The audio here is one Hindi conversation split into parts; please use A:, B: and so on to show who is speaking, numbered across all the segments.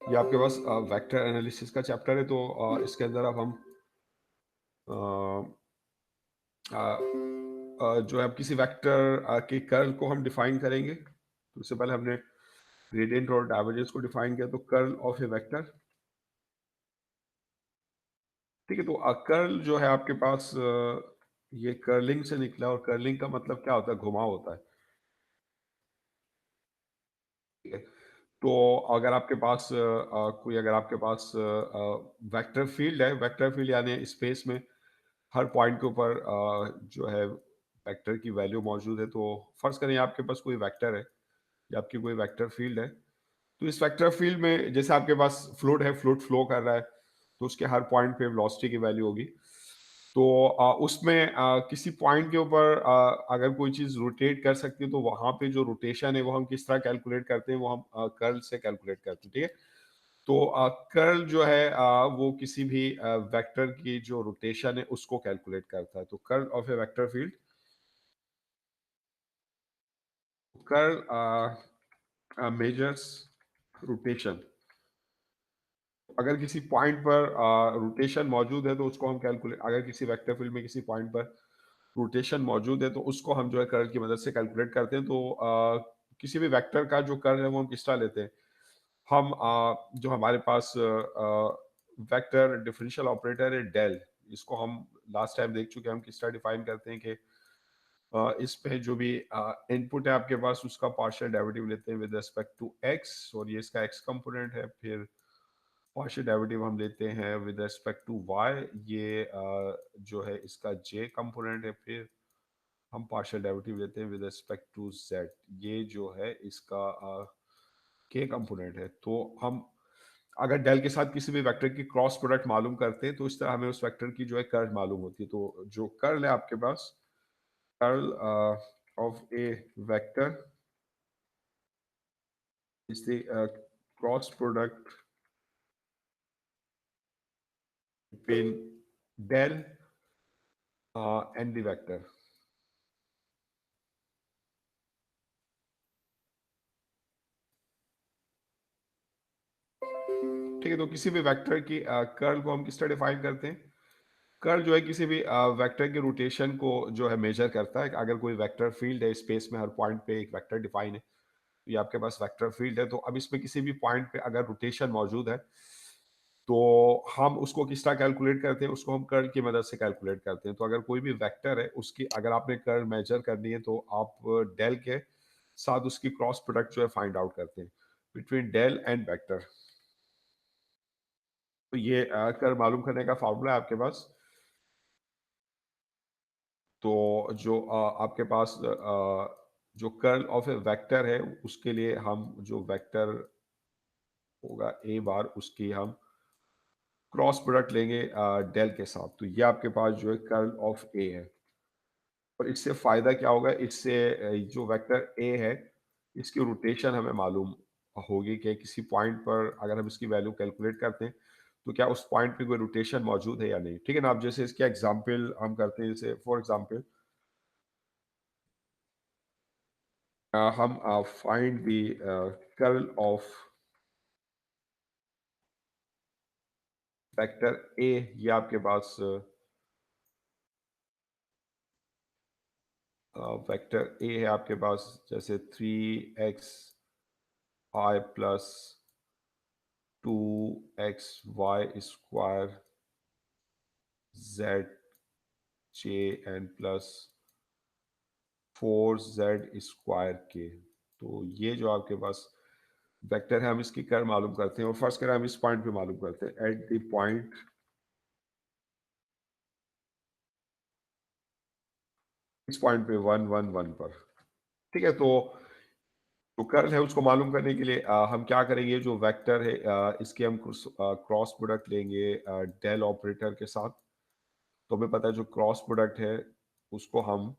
A: ये आपके पास वेक्टर एनालिसिस का चैप्टर है, तो इसके अंदर अब हम अ, जो है अब किसी वेक्टर के कर्ल को हम डिफाइन करेंगे। तो उससे पहले हमने ग्रेडियंट और डाइवर्जेंस को डिफाइन किया, तो कर्ल ऑफ ए वेक्टर। ठीक है, तो कर्ल जो है आपके पास ये कर्लिंग से निकला, और कर्लिंग का मतलब क्या होता है? घुमाव होता है। ठीक है, तो अगर आपके पास कोई अगर आपके पास वेक्टर फील्ड है, वेक्टर फील्ड यानी स्पेस में हर पॉइंट के ऊपर जो है वेक्टर की वैल्यू मौजूद है। तो फर्ज करें आपके पास कोई वेक्टर है या आपकी कोई वेक्टर फील्ड है, तो इस वेक्टर फील्ड में जैसे आपके पास फ्लूइड है, फ्लूइड फ्लो कर रहा है, तो उसके हर पॉइंट पे वेलोसिटी की वैल्यू होगी। तो उसमें किसी पॉइंट के ऊपर अगर कोई चीज रोटेट कर सकती है, तो वहां पे जो रोटेशन है वो हम किस तरह कैलकुलेट करते हैं? वो हम कर्ल से कैलकुलेट करते हैं। ठीक है, तो कर्ल जो है वो किसी भी वेक्टर की जो रोटेशन है उसको कैलकुलेट करता है। तो curl of a vector field, curl measures rotation. अगर किसी पॉइंट पर रोटेशन मौजूद है तो उसको हम कैलकुलेट, अगर किसी वेक्टर फील्ड में किसी पॉइंट पर रोटेशन मौजूद है तो उसको हम जो है कर्ल की मदद से कैलकुलेट करते हैं। तो किसी भी वेक्टर का जो कर्ल है वो हम किस तरह लेते हैं? हम जो हमारे पास वेक्टर डिफरेंशियल ऑपरेटर है डेल, इसको हम लास्ट टाइम देख चुके हैं। हम किस तरह डिफाइन करते हैं कि इस पे जो भी इनपुट है आपके पास उसका पार्शियल डेरिवेटिव लेते हैं विद रिस्पेक्ट टू एक्स, और ये इसका एक्स कंपोनेंट है। फिर पार्शियल डेरिवेटिव हम लेते हैं विद रिस्पेक्ट टू वाई, ये जो है इसका जे कंपोनेंट है। फिर हम पार्शियल डेरिवेटिव लेते हैं विद रिस्पेक्ट टू जेड, ये जो है इसका के कंपोनेंट है। तो हम अगर डेल के साथ किसी भी वेक्टर की क्रॉस प्रोडक्ट मालूम करते हैं तो इस तरह हमें उस वेक्टर की जो है कर्ल मालूम होती है। तो जो कर्ल है आपके पास, curl of a vector is the cross product between del and the vector. ठीक है, तो किसी भी वेक्टर की कर्ल को हम किस तरह डिफाइन करते हैं? कर्ल जो है किसी भी वेक्टर के रोटेशन को जो है मेजर करता है। अगर कोई वेक्टर फील्ड है स्पेस में, हर पॉइंट पे एक वेक्टर डिफाइन है, तो ये आपके पास वेक्टर फील्ड है। तो अब इसमें किसी भी पॉइंट पे अगर रोटेशन मौजूद है तो हम उसको किस तरह कैलकुलेट करते हैं? उसको हम कर्ल की मदद से कैलकुलेट करते हैं। तो अगर कोई भी वेक्टर है उसकी अगर आपने कर्ल मेजर करनी है तो आप डेल के साथ उसकी क्रॉस प्रोडक्ट जो है फाइंड आउट करते हैं बिटवीन डेल एंड वेक्टर। तो ये कर्ल मालूम करने का फॉर्मूला है आपके पास। तो जो आपके पास जो कर्ल ऑफ ए वेक्टर है उसके लिए हम जो वेक्टर होगा ए बार, उसकी हम क्रॉस प्रोडक्ट लेंगे डेल के साथ। तो ये आपके पास जो है कर्ल ऑफ ए है। और इससे फायदा क्या होगा? इससे जो वेक्टर ए है इसकी रोटेशन हमें मालूम होगी कि किसी पॉइंट पर अगर हम इसकी वैल्यू कैलकुलेट करते हैं तो क्या उस पॉइंट पे कोई रोटेशन मौजूद है या नहीं। ठीक है ना? अब जैसे इसके एग्जांपल हम करते हैं, जैसे फॉर एग्जांपल हम find the curl of vector A. ये आपके पास वेक्टर ए है आपके पास, जैसे 3xi plus 2xy square z j n plus 4z square के। तो ये जो आपके पास वेक्टर है हम इसकी कर्ल मालूम करते हैं। और फर्स्ट करें हम इस पॉइंट पे मालूम करते हैं, एट द पॉइंट, इस पॉइंट पे 1 1 1 पर। ठीक है, तो जो कर्ल है उसको मालूम करने के लिए हम क्या करेंगे? जो वेक्टर है इसके हम क्रॉस प्रोडक्ट लेंगे डेल ऑपरेटर के साथ। तो हमें पता है जो क्रॉस प्रोडक्ट है उसको हम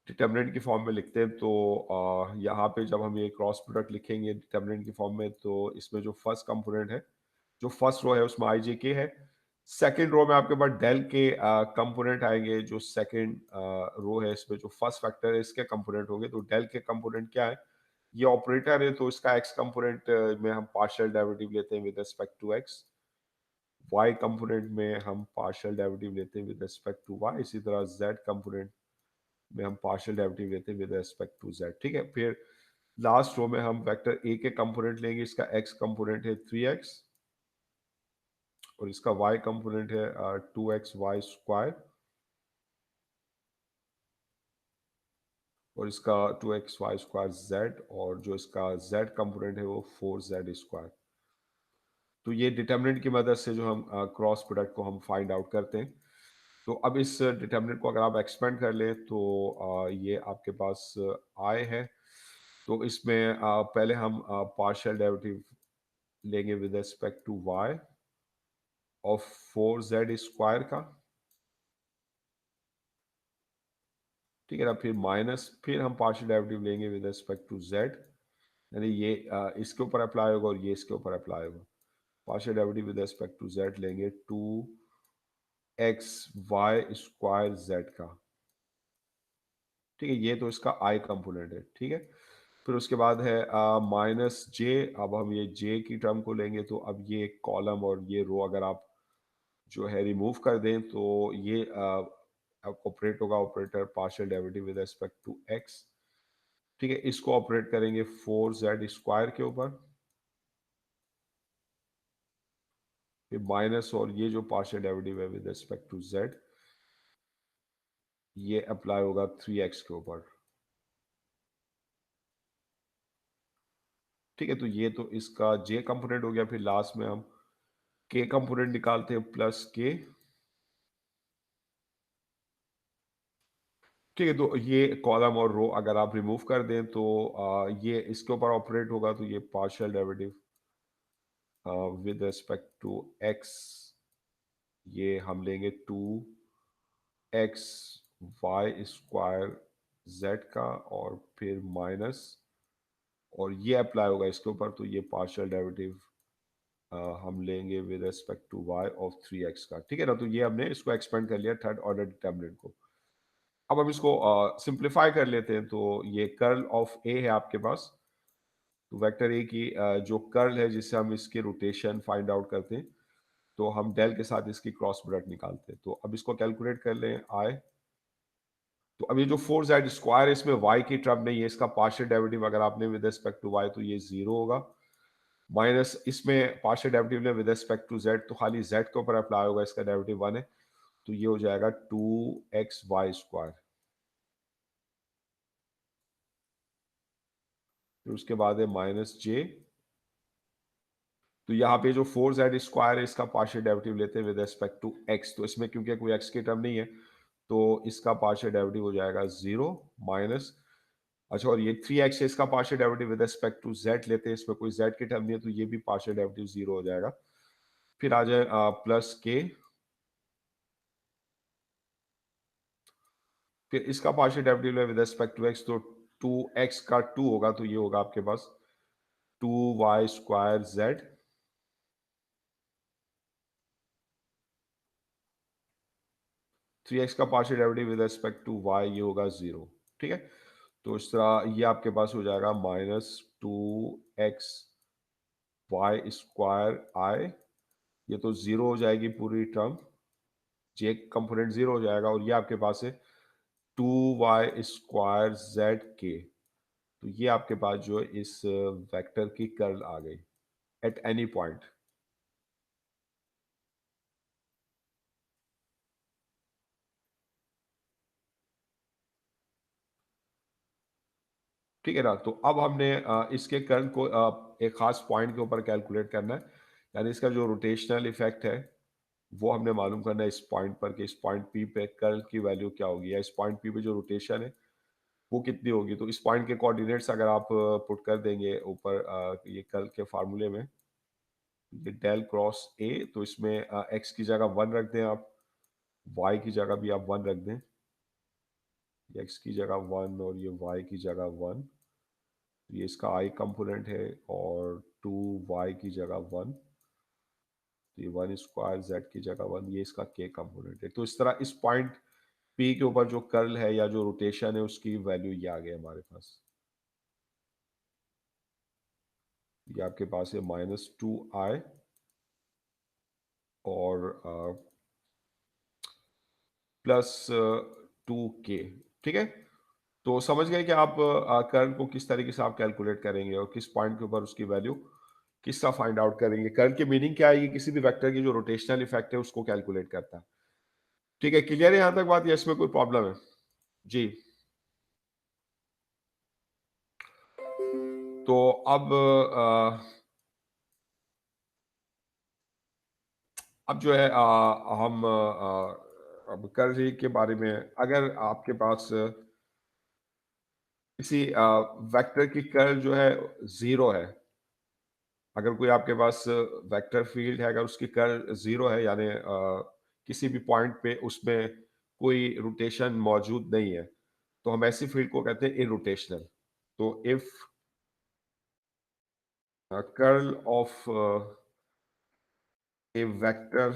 A: डिटर्मिनेंट की फॉर्म में लिखते हैं। तो यहाँ पे जब हम ये क्रॉस प्रोडक्ट लिखेंगे डिटर्मिनेंट की फॉर्म में, तो इसमें जो फर्स्ट कंपोनेंट है, जो फर्स्ट रो है उसमें आई जे के है। सेकेंड रो में आपके पास डेल के कंपोनेंट आएंगे। जो सेकेंड रो है इसमें जो फर्स्ट फैक्टर है इसके कंपोनेंट होंगे। तो डेल के कंपोनेंट क्या है? ये ऑपरेटर है तो इसका एक्स कंपोनेंट में हम पार्शियल डेरिवेटिव लेते हैं with respect to x, y component में हम पार्शियल डेरिवेटिव लेते हैं विद रिस्पेक्ट टू वाई, इसी तरह जेड कंपोनेंट में हम पार्शियल डेरिवेटिव लेते हैं विद रिस्पेक्ट टू जेड। ठीक है, फिर लास्ट रो में हम वेक्टर ए के कंपोनेंट लेंगे, इसका एक्स कंपोनेंट है 3x और इसका वाई कंपोनेंट है 2xy स्क्वायर और इसका 2xy स्क्वायर z, और जो इसका z कंपोनेंट है वो 4z स्क्वायर। तो ये डिटर्मिनेंट की मदद से जो हम क्रॉस प्रोडक्ट को हम फाइंड आउट करते हैं। तो अब इस डिटर्मिनेंट को अगर आप एक्सपेंड कर लें तो ये आपके पास आय है। तो इसमें पहले हम पार्शियल डेरिवेटिव लेंगे with respect to y of 4z square का, ठीक है ना, फिर माइनस, फिर हम पार्शियल डेरिवेटिव लेंगे विद रिस्पेक्ट टू z, यानी ये इसके ऊपर अप्लाई होगा और ये इसके ऊपर अप्लाई होगा। Partial derivative with respect to z लेंगे 2xy स्क्वायर z का, ठीक है, ये तो इसका i कंपोनेंट है। ठीक है, फिर उसके बाद है माइनस जे, अब हम ये जे की टर्म को लेंगे तो अब ये कॉलम और ये रो अगर आप जो है रिमूव कर दें तो ये ऑपरेट होगा, operator partial derivative with respect to x, ठीक है, इसको ऑपरेट करेंगे 4z स्क्वायर के ऊपर, फिर माइनस और ये जो पार्शियल डेरिवेटिव है विद रिस्पेक्ट टू z ये अप्लाई होगा 3x के ऊपर। ठीक है, तो ये तो इसका j कंपोनेंट हो गया, फिर लास्ट में हम k कंपोनेंट निकालते हैं प्लस k। ठीक है, तो ये कॉलम और रो अगर आप रिमूव कर दें तो ये इसके ऊपर ऑपरेट होगा, तो ये partial derivative with respect to x ये हम लेंगे 2x y स्क्वायर z का, और फिर माइनस और ये अप्लाई होगा इसके ऊपर, तो ये पार्शियल डेरिवेटिव हम लेंगे with respect to y of 3x का। ठीक है ना, तो ये हमने इसको एक्सपेंड कर लिया थर्ड ऑर्डर डिटर्मिनेंट को। अब हम इसको सिंप्लीफाई कर लेते हैं, तो ये कर्ल ऑफ ए है आपके पास, तो वेक्टर ए की जो कर्ल है जिससे हम इसके रोटेशन फाइंड आउट करते हैं, तो हम डेल के साथ इसकी क्रॉस प्रोडक्ट निकालते हैं। तो अब इसको कैलकुलेट कर लें आई, तो अब ये जो 4z स्क्वायर है इसमें y की टर्म नहीं है, इसका पार्शियल डेरिवेटिव अगर आपने विद रिस्पेक्ट टू y तो ये 0 होगा, माइनस इसमें पार्शियल डेरिवेटिव ने विद रिस्पेक्ट टू z तो खाली z के ऊपर अप्लाई होगा, इसका डेरिवेटिव 1 है, तो ये हो जाएगा 2xy स्क्वायर। फिर उसके बाद है माइनस जे, तो यहाँ पे जो 4z स्क्वायर है इसका पार्शियल डेरिवेटिव लेते हैं विद रिस्पेक्ट टू x, तो इसमें क्योंकि कोई x की टर्म नहीं है तो इसका पार्शियल डेरिवेटिव हो जाएगा 0 माइनस, अच्छा, और ये 3x है इसका partial derivative with respect to z लेते हैं, इसमें कोई z की टर्म नहीं है तो ये भी पार्शियल डेरिवेटिव 0 हो जाएगा। फिर आ जाए प्लस के, फिर इसका पार्शियल डेरिवेटिव है विद रिस्पेक्ट टू x, तो 2x का 2 होगा, तो ये होगा आपके पास 2y स्क्वायर z, 3x का partial derivative with respect to y ये होगा 0। ठीक है, तो इस तरह ये आपके पास हो जाएगा माइनस 2x वाई स्क्वायर आई, ये तो 0 हो जाएगी पूरी टर्म, जे कंपोनेंट 0 हो जाएगा, और ये आपके पास है 2y स्क्वायर जेड के, तो ये आपके पास जो है इस वेक्टर की कर्ल आ गई एट एनी पॉइंट। ठीक है ना, तो अब हमने इसके कर्ल को एक खास पॉइंट के ऊपर कैलकुलेट करना है, यानी इसका जो रोटेशनल इफेक्ट है वो हमने मालूम करना है इस पॉइंट पर कि इस पॉइंट पी पे कर्ल की वैल्यू क्या होगी, या इस पॉइंट पी पे जो रोटेशन है वो कितनी होगी। तो इस पॉइंट के कोऑर्डिनेट्स अगर आप पुट कर देंगे ऊपर ये कर्ल के फार्मूले में, ये डेल क्रॉस ए, तो इसमें एक्स की जगह 1 रख दें आप, वाई की जगह भी आप 1 रख दें, एक्स की जगह 1 और ये वाई की जगह 1, ये इसका आई कंपोनेंट है, और 2y की जगह 1, तो ये 1 स्क्वायर जेड की जगह 1, ये इसका के कंपोनेंट है। तो इस तरह इस पॉइंट पी के ऊपर जो कर्ल है या जो रोटेशन है उसकी वैल्यू ये आ गई हमारे पास। ये आपके पास है -2i और +2k। ठीक है, तो समझ गए कि आप कर्ल को किस तरीके से आप कैलकुलेट करेंगे और किस पॉइंट के ऊपर उसकी वैल्यू किसका फाइंड आउट करेंगे। कर्ल की मीनिंग क्या है, ये किसी भी वेक्टर की जो रोटेशनल इफेक्ट है उसको कैलकुलेट करता है। ठीक है, क्लियर है यहां तक बात, या इसमें कोई प्रॉब्लम है? जी। तो अब जो है हम अब कर्ल के बारे में, अगर आपके पास किसी वेक्टर की कर्ल जो है जीरो है, अगर कोई आपके पास वेक्टर फील्ड है, अगर उसकी कर्ल जीरो है, यानी किसी भी पॉइंट पे उसमें कोई रोटेशन मौजूद नहीं है, तो हम ऐसी फील्ड को कहते हैं इरोटेशनल। तो if curl of a vector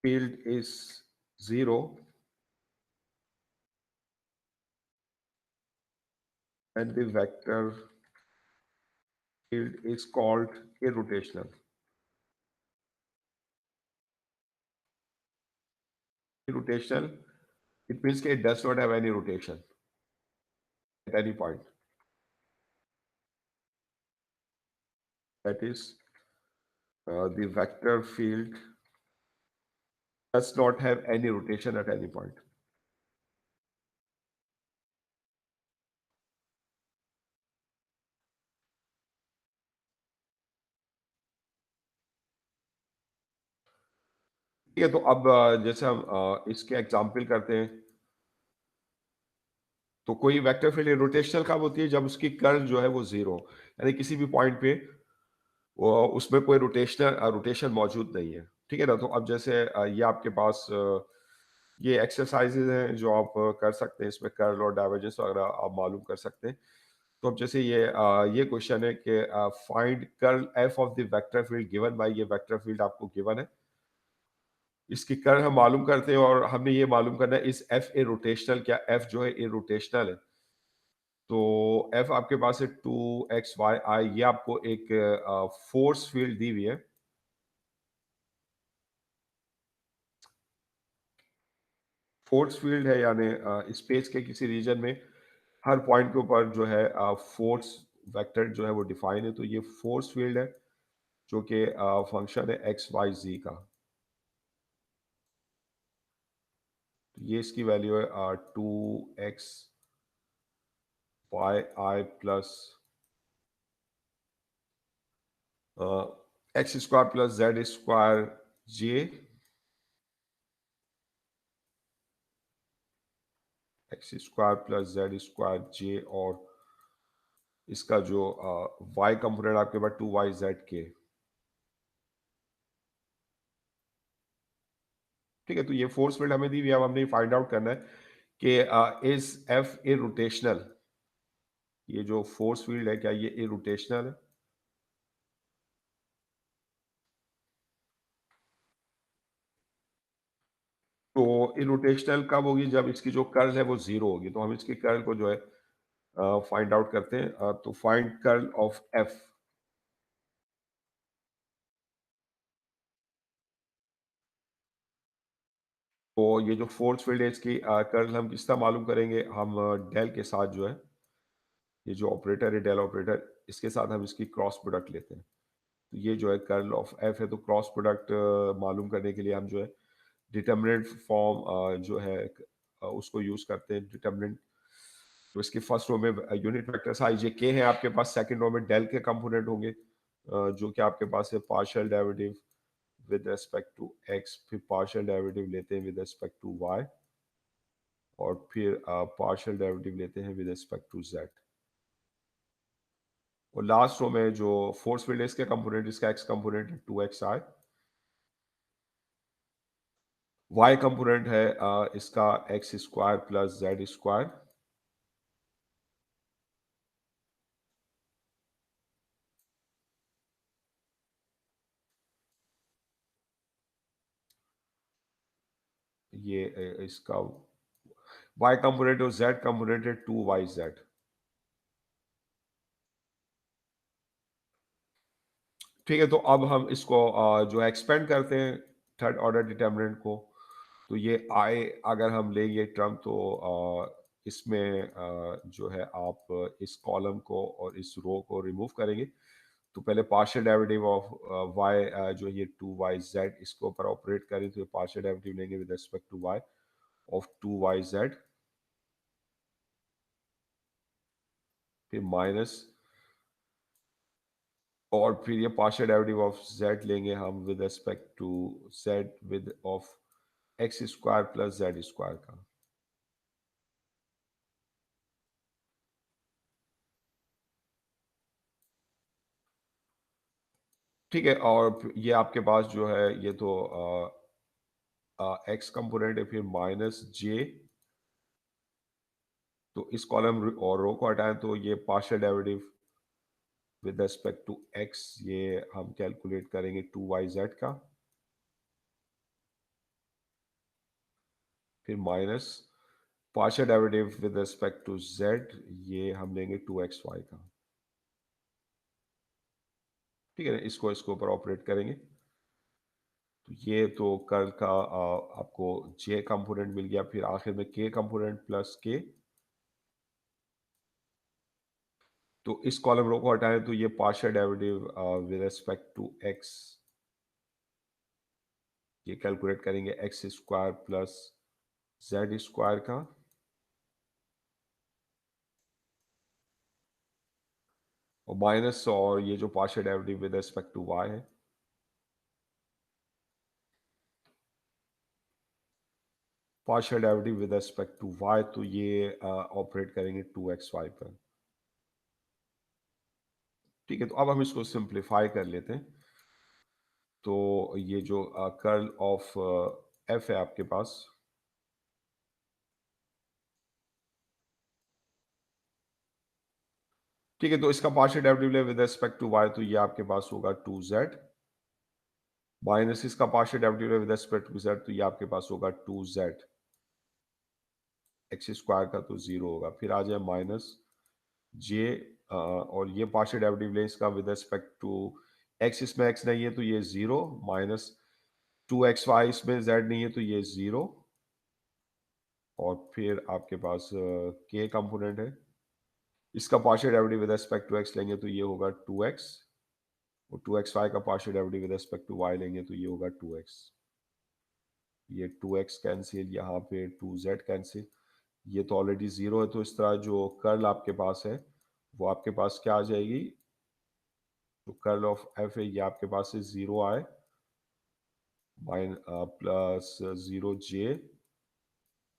A: field is zero, and the vector field is called irrotational. Irrotational, it means it does not have any rotation at any point. That is, the vector field does not have any rotation at any point. ठीक है, तो अब जैसे हम इसके एग्जाम्पल करते हैं, तो कोई वेक्टर फील्ड रोटेशनल कब होती है? जब उसकी कर्ल जो है वो जीरो, यानी किसी भी पॉइंट पे वो उसमें कोई रोटेशन मौजूद नहीं है। ठीक है ना, तो अब जैसे ये आपके पास ये एक्सरसाइजेज हैं जो आप कर सकते हैं, इसमें कर्ल और डाइवर्जेंस वगैरह आप मालूम कर सकते हैं। तो अब जैसे ये क्वेश्चन है कि find curl F of the vector field given by, ये वेक्टर फील्ड आपको गिवन है, इसकी कर्ल हम मालूम करते हैं और हमने ये मालूम करना है इस एफ ए रोटेशनल, क्या एफ जो है ए रोटेशनल है? तो एफ आपके पास है 2xy, ये आपको एक फोर्स फील्ड दी हुई है। फोर्स फील्ड है, यानी स्पेस के किसी रीजन में हर पॉइंट के ऊपर जो है फोर्स वेक्टर जो है वो डिफाइन है। तो ये फोर्स फील्ड है जो कि फंक्शन है एक्स वाई जी का। तो ये इसकी वैल्यू है 2xy plus x square plus z square j, x square plus z square j, और इसका जो वाई कंपोनेंट आपके पास 2yz के। ठीक है, तो ये फोर्स फील्ड हमें दी हुई है। अब हमने फाइंड आउट करना है कि इज एफ ए रोटेशनल, ये जो फोर्स फील्ड है क्या ये इरोटेशनल है? तो इरोटेशनल कब होगी? जब इसकी जो कर्ल है वो जीरो होगी। तो हम इसकी कर्ल को जो है फाइंड आउट करते हैं। तो फाइंड कर्ल ऑफ एफ। तो ये जो फोर्स फील्ड है इसकी कर्ल हम किस तरह मालूम करेंगे? हम डेल के साथ जो है, ये जो ऑपरेटर है डेल ऑपरेटर, इसके साथ हम इसकी क्रॉस प्रोडक्ट लेते हैं। तो ये जो है कर्ल ऑफ एफ है। तो क्रॉस प्रोडक्ट मालूम करने के लिए हम जो है डिटर्मिनेंट फॉर्म जो है उसको यूज करते हैं। डिटर्मिनेंट, तो इसके फर्स्ट रो में यूनिट वेक्टर्स आई जे के हैं आपके पास, सेकंड रो में डेल के कंपोनेंट होंगे जो कि आपके पास है partial derivative with respect to x, फिर पार्शियल डेरिवेटिव लेते हैं विद रिस्पेक्ट टू वाई, और फिर पार्शियल डेरिवेटिव लेते हैं विद रिस्पेक्ट टू जेड। और लास्ट रो में जो फोर्स फील्ड है इसके कंपोनेंट, इसका एक्स कंपोनेंट है 2xi, वाई कंपोनेंट है इसका x square plus z square. ये इसका वाई कंपोनेंट और जेड कंपोनेंट है 2yz। ठीक है, तो अब हम इसको जो एक्सपेंड करते हैं थर्ड ऑर्डर डिटर्मिनेंट को, तो ये आई अगर हम लेंगे टर्म तो इसमें जो है आप इस कॉलम को और इस रो को रिमूव करेंगे। तो पहले पार्शियल डेरिवेटिव ऑफ वाई जो ये 2yz इसके ऊपर ऑपरेट करें तो ये पार्शियल डेरिवेटिव लेंगे with respect to y of 2yz, फिर माइनस, और फिर ये पार्शियल डेरिवेटिव ऑफ z लेंगे हम with respect to z with of x square plus z square का। ठीक है, और ये आपके पास जो है ये तो एक्स कंपोनेंट है, फिर माइनस जे, तो इस कॉलम और रो को हटाएं तो ये partial derivative with respect to x ये हम कैलकुलेट करेंगे 2yz का, फिर minus partial derivative with respect to z ये हम लेंगे 2xy का। ठीक है ना, इसको इसके ऊपर ऑपरेट करेंगे तो ये तो कर्ल का आपको जे कंपोनेंट मिल गया, फिर आखिर में के कंपोनेंट प्लस के, तो इस कॉलम रो को हटाएं तो ये partial derivative with respect to x ये कैलकुलेट करेंगे x square plus z square का, और माइनस, और ये जो partial derivative with respect to y है, partial derivative with respect to y तो ये ऑपरेट करेंगे 2xy पर। ठीक है, तो अब हम इसको सिंप्लीफाई कर लेते हैं। तो ये जो कर्ल ऑफ एफ है आपके पास, ठीक है, तो इसका पार्शियल डेरिवेटिव ले विद रिस्पेक्ट टू वाई तो ये आपके पास होगा 2z, माइनस इसका पार्शियल डेरिवेटिव ले विद रिस्पेक्ट टू z तो ये आपके पास होगा 2z, एक्स स्क्वायर का तो जीरो होगा, फिर आ जाए माइनस जे, और ये पार्शियल डेरिवेटिव ले इसका विद रिस्पेक्ट टू एक्स, इसमें एक्स नहीं है तो ये जीरो, माइनस 2xy इसमें z नहीं है तो ये जीरो, और फिर आपके पास के कंपोनेंट है, इसका partial derivative with respect to x लेंगे तो ये होगा 2x, और 2xy का partial derivative with respect to y लेंगे तो ये होगा 2x, ये 2x कैंसिल, यहाँ पे 2z कैंसिल, ये तो ऑलरेडी जीरो है, तो इस तरह जो कर्ल आपके पास है वो आपके पास क्या आ जाएगी, तो कर्ल ऑफ एफ है ये आपके पास से जीरो आए, माइन प्लस जीरो जे,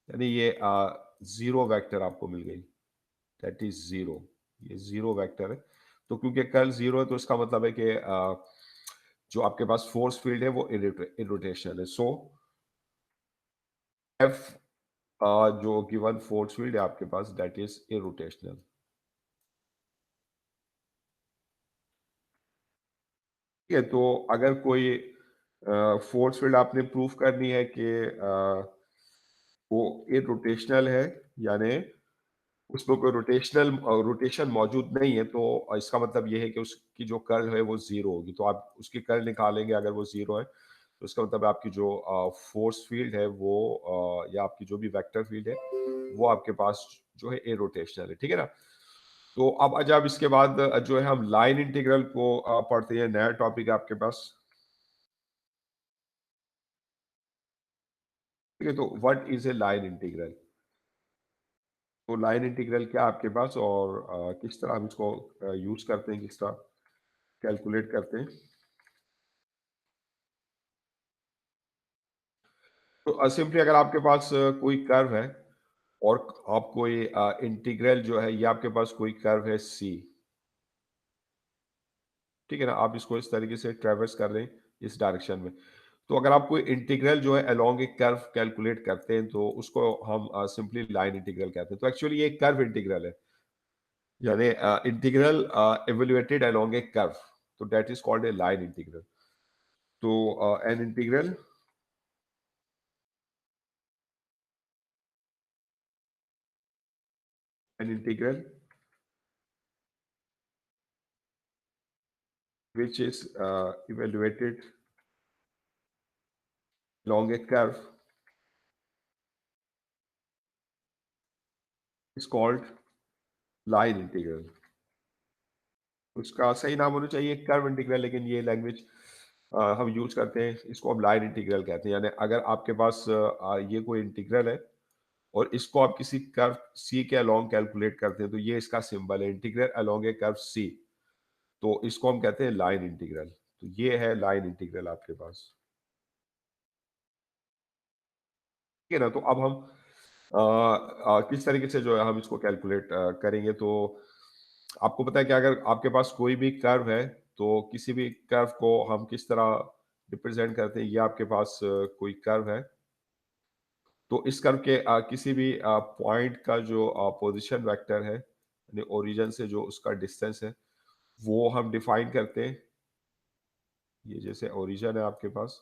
A: यानी ये जीरो वेक्टर आपको मिल गई, दैट इज जीरो, ये जीरो वेक्टर है। तो क्योंकि कर्ल जीरो है तो इसका मतलब है कि जो आपके पास फोर्स फील्ड है वो इरोटेशनल है, सो एफ जो गिवन फोर्स फील्ड है आपके पास दैट इज इरोटेशनल। ठीक है, तो अगर कोई फोर्स फील्ड आपने प्रूफ करनी है कि वो इरोटेशनल है, यानी उसमें कोई रोटेशन मौजूद नहीं है, तो इसका मतलब ये है कि उसकी जो कर्ल है वो जीरो होगी, तो आप उसकी कर्ल निकालेंगे अगर वो जीरो है तो इसका मतलब आपकी जो फोर्स फील्ड है वो या आपकी जो भी वेक्टर फील्ड है वो आपके पास जो है ए रोटेशनल है। ठीक है ना, तो अब आज आप इसके बाद जो है हम लाइन इंटीग्रल को पढ़ते हैं, नया टॉपिक है आपके पास। ठीक है, तो what is a line integral, तो लाइन इंटीग्रल क्या है आपके पास और किस तरह हम इसको यूज करते हैं, किस तरह कैलकुलेट करते हैं। तो सिंपली अगर आपके पास कोई कर्व है और आप कोई इंटीग्रल जो है ये आपके पास कोई कर्व है सी, ठीक है ना, आप इसको इस तरीके से ट्रेवर्स कर रहे हैं इस डायरेक्शन में, तो अगर आप कोई इंटीग्रल जो है अलोंग ए कर्व कैलकुलेट करते हैं तो उसको हम सिंपली लाइन इंटीग्रल कहते हैं। तो एक्चुअली ये कर्व इंटीग्रल है, यानी integral evaluated along a curve, तो that is called a line integral. तो an integral, an integral which is evaluated along a curve is called line integral. उसका सही नाम होना चाहिए कर्व इंटीग्रल, लेकिन ये लैंग्वेज हम यूज करते हैं, इसको हम लाइन इंटीग्रल कहते हैं। यानी अगर आपके पास ये कोई इंटीग्रल है और इसको आप किसी कर्व सी के अलोंग कैलकुलेट करते हैं, तो ये इसका सिंबल है, इंटीग्रल अलोंग ए कर्व सी। तो इसको हम कहते हैं लाइन इंटीग्रल। तो ये है लाइन इंटीग्रल आपके पास। ठीक है ना? तो अब हम किस तरीके से जो है हम इसको कैलकुलेट करेंगे। तो आपको पता है कि अगर आपके पास कोई भी कर्व है, तो किसी भी कर्व को हम किस तरह रिप्रेजेंट करते हैं। ये आपके पास कोई कर्व है, तो इस कर्व के किसी भी पॉइंट का जो पोजीशन वेक्टर है, यानी ओरिजिन से जो उसका डिस्टेंस है, वो हम डिफाइन करते हैं। ये जैसे ओरिजिन है आपके पास,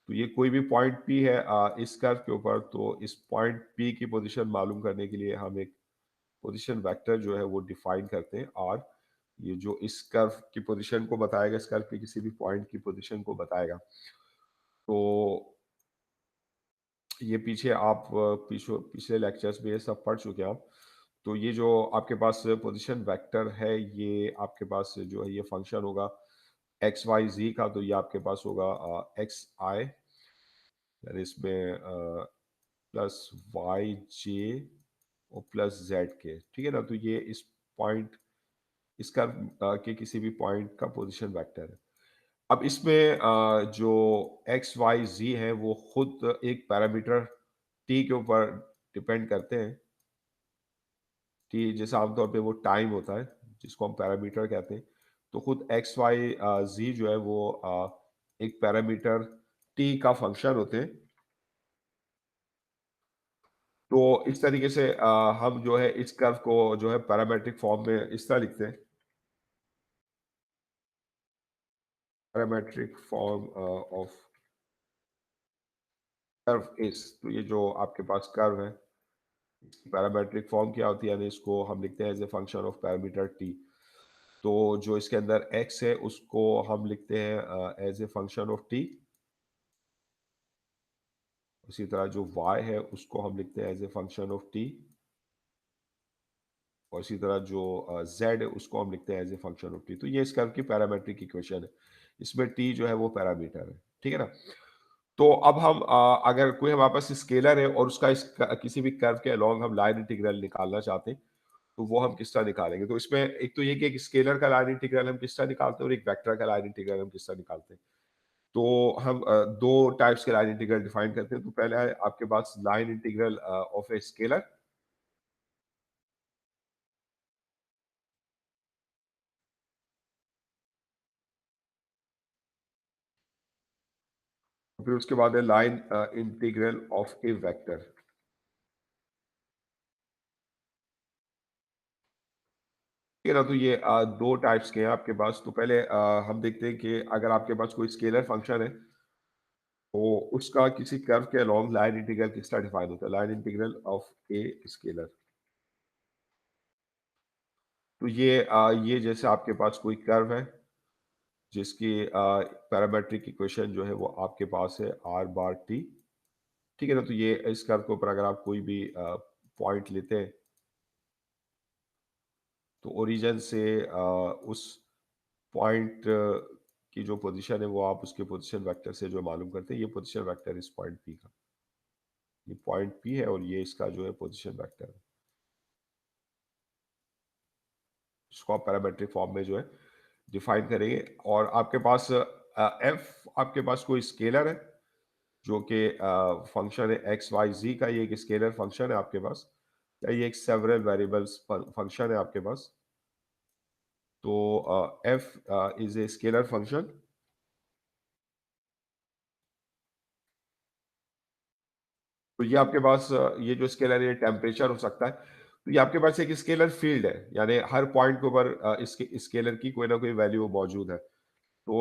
A: तो ये कोई भी पॉइंट पी है इस कर्व के ऊपर, तो इस पॉइंट पी की पोजीशन मालूम करने के लिए हम एक पोजीशन वेक्टर जो है वो डिफाइन करते हैं। और ये जो इस कर्व की पोजीशन को बताएगा, इस कर्व के किसी भी पॉइंट की पोजीशन को बताएगा। तो ये पीछे आप पिछले लेक्चर्स में ये सब पढ़ चुके हैं आप। तो ये जो आपके पास पोजीशन वेक्टर है, ये आपके पास जो है ये फंक्शन होगा एक्स वाई जी का। तो ये आपके पास होगा एक्स आई, यानी इसमें प्लस वाई जे और प्लस जेड के। ठीक है ना? तो ये इस पॉइंट, इसका के किसी भी पॉइंट का पोजीशन वेक्टर है। अब इसमें जो एक्स वाई जी है वो खुद एक पैरामीटर टी के ऊपर डिपेंड करते हैं। टी जैसे आमतौर पे वो टाइम होता है, जिसको हम पैरामीटर कहते हैं। तो खुद एक्स वाई जी जो है वो एक पैरामीटर टी का फंक्शन होते हैं। तो इस तरीके से हम जो है इस कर्व को जो है पैरामेट्रिक फॉर्म में इस तरह लिखते हैं, parametric form of curve is. तो ये जो आपके पास कर्व है, पैरामेट्रिक फॉर्म क्या होती है, यानी इसको हम लिखते हैं as a function of parameter t. तो जो इसके अंदर x है उसको हम लिखते हैं as a function of t. उसी तरह जो y है उसको हम लिखते हैं as a function of t. और इसी तरह जो z है उसको हम लिखते हैं as a function of t. तो ये इस कर्व की पैरामेट्रिक इक्वेशन है। इसमें t जो है वो पैरामीटर है। ठीक है ना? तो अब हम अगर कोई हमारे पास स्केलर है और उसका किसी भी कर्व के अलोंग हम लाइन इंटीग्रल निकालना चाहते हैं, तो वो हम किस तरह निकालेंगे। तो इसमें एक तो ये कि एक स्केलर का लाइन इंटीग्रल हम किस तरह निकालते हैं और एक वेक्टर का लाइन इंटीग्रल हम किस तरह निकालते हैं। तो हम दो टाइप्स के लाइन इंटीग्रल डिफाइन करते हैं। तो पहला है आपके पास line integral of a scalar. फिर उसके बाद है line integral of a vector. ठीक है ना? तो ये दो टाइप्स के हैं आपके पास। तो पहले हम देखते हैं कि अगर आपके पास कोई स्केलर फंक्शन है, तो उसका किसी कर्व के अलोंग लाइन इंटीग्रल किस तरह डिफाइन होता है। Line integral of a scalar. तो ये जैसे आपके पास कोई कर्व है जिसकी पैरामेट्रिक इक्वेशन जो है वो आपके पास है आर बार टी। ठीक है ना? तो ये इस कर्व के ऊपर अगर आप कोई भी पॉइंट लेते हैं, तो ओरिजिन से उस पॉइंट की जो पोजीशन है वो आप उसके पोजीशन वेक्टर से जो मालूम करते हैं। ये पोजीशन वेक्टर इस पॉइंट पी का, ये पॉइंट पी है और ये इसका जो है पोजीशन वेक्टर है, इसको आप पैरामेट्रिक फॉर्म में जो है डिफाइन करेंगे। और आपके पास एफ, आपके पास कोई स्केलर है जो कि फंक्शन है एक्स वाई जी का। ये एक स्केलर फंक्शन है आपके पास, या ये एक सेवरल वेरिएबल्स फंक्शन है आपके पास। तो F is a scalar function. तो ये आपके पास ये जो स्केलर है, ये टेम्परेचर हो सकता है। तो ये आपके पास एक स्केलर फील्ड है, यानी हर पॉइंट के ऊपर इसके स्केलर की कोई ना कोई वैल्यू मौजूद है। तो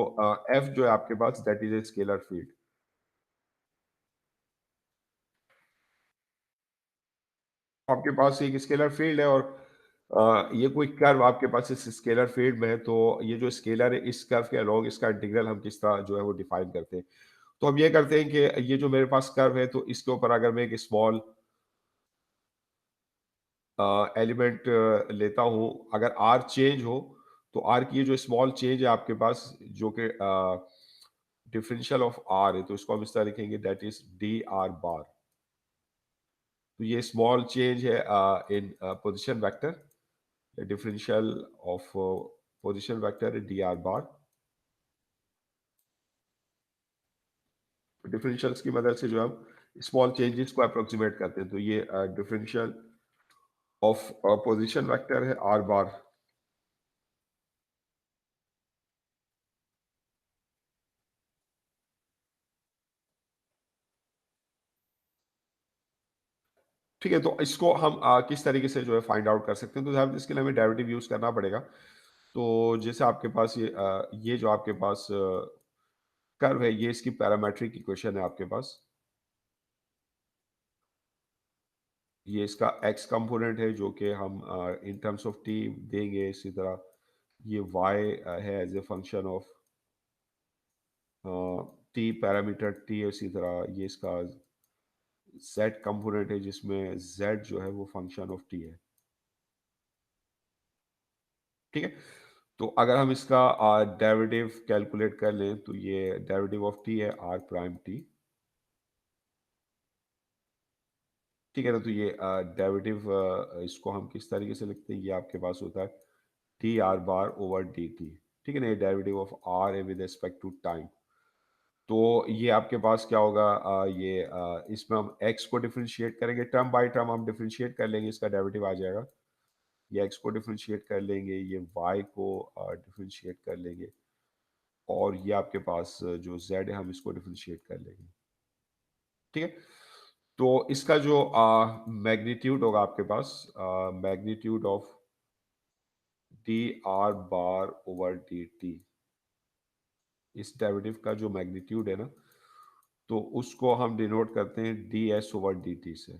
A: एफ जो है आपके पास, that is a scalar field. आपके पास एक स्केलर फील्ड है और ये कोई कर्व आपके पास इस स्केलर फील्ड में है, तो ये जो स्केलर है इस कर्व के अलोंग इसका इंटीग्रल हम किस तरह जो है वो डिफाइन करते हैं। तो हम ये करते हैं कि ये जो मेरे पास कर्व है, तो इसके ऊपर अगर मैं एक स्मॉल एलिमेंट लेता हूँ, अगर आर चेंज हो, तो आर की ये जो स्मॉल चेंज है आपके पास, जो कि डिफरेंशियल ऑफ आर है, तो इसको हम इस तरह लिखेंगे, दैट इज डी आर बार। तो ये स्मॉल चेंज है in position vector, differential of position vector D r bar. Differentials की मदद से जो हम स्मॉल चेंजेस को अप्रोक्सीमेट करते हैं, तो ये डिफरेंशियल ऑफ पोजीशन वेक्टर है आर बार। ठीक है, तो इसको हम किस तरीके से जो है फाइंड आउट कर सकते हैं, तो हम इसके लिए हमें डेरिवेटिव यूज करना पड़ेगा। तो जैसे आपके पास ये जो आपके पास कर्व है, ये इसकी पैरामेट्रिक इक्वेशन है आपके पास। ये इसका एक्स कंपोनेंट है जो कि हम इन टर्म्स ऑफ टी देंगे। इसी तरह ये वाई है as a function of t, parameter t है। इसी तरह ये इसका जेड कंपोनेंट है जिसमें जेड जो है वो फंक्शन ऑफ टी है। ठीक है, तो अगर हम इसका डेरिवेटिव कैलकुलेट कर लें, तो ये डेरिवेटिव ऑफ टी है आर प्राइम टी। ठीक है ना, तो ये डेरिवेटिव इसको हम किस तरीके से लिखते हैं, ये आपके पास होता है T R bar over d T. ठीक है ना, ये डेरिवेटिव ऑफ आर है विद रिस्पेक्ट टू टाइम। तो ये आपके पास क्या होगा, इसमें हम x को डिफरेंशिएट करेंगे, टर्म बाय टर्म हम डिफरेंशिएट कर लेंगे, इसका डेरिवेटिव आ जाएगा। ये x को डिफरेंशिएट कर लेंगे, ये y को डिफरेंशिएट कर लेंगे, और ये आपके पास जो z है हम इसको डिफरेंशिएट कर लेंगे। ठीक है, तो इसका जो मैग्नीट्यूड होगा आपके पास, magnitude of d r bar over d t, इस डेरिवेटिव का जो मैग्नीट्यूड है ना, तो उसको हम डिनोट करते हैं D S over d T से।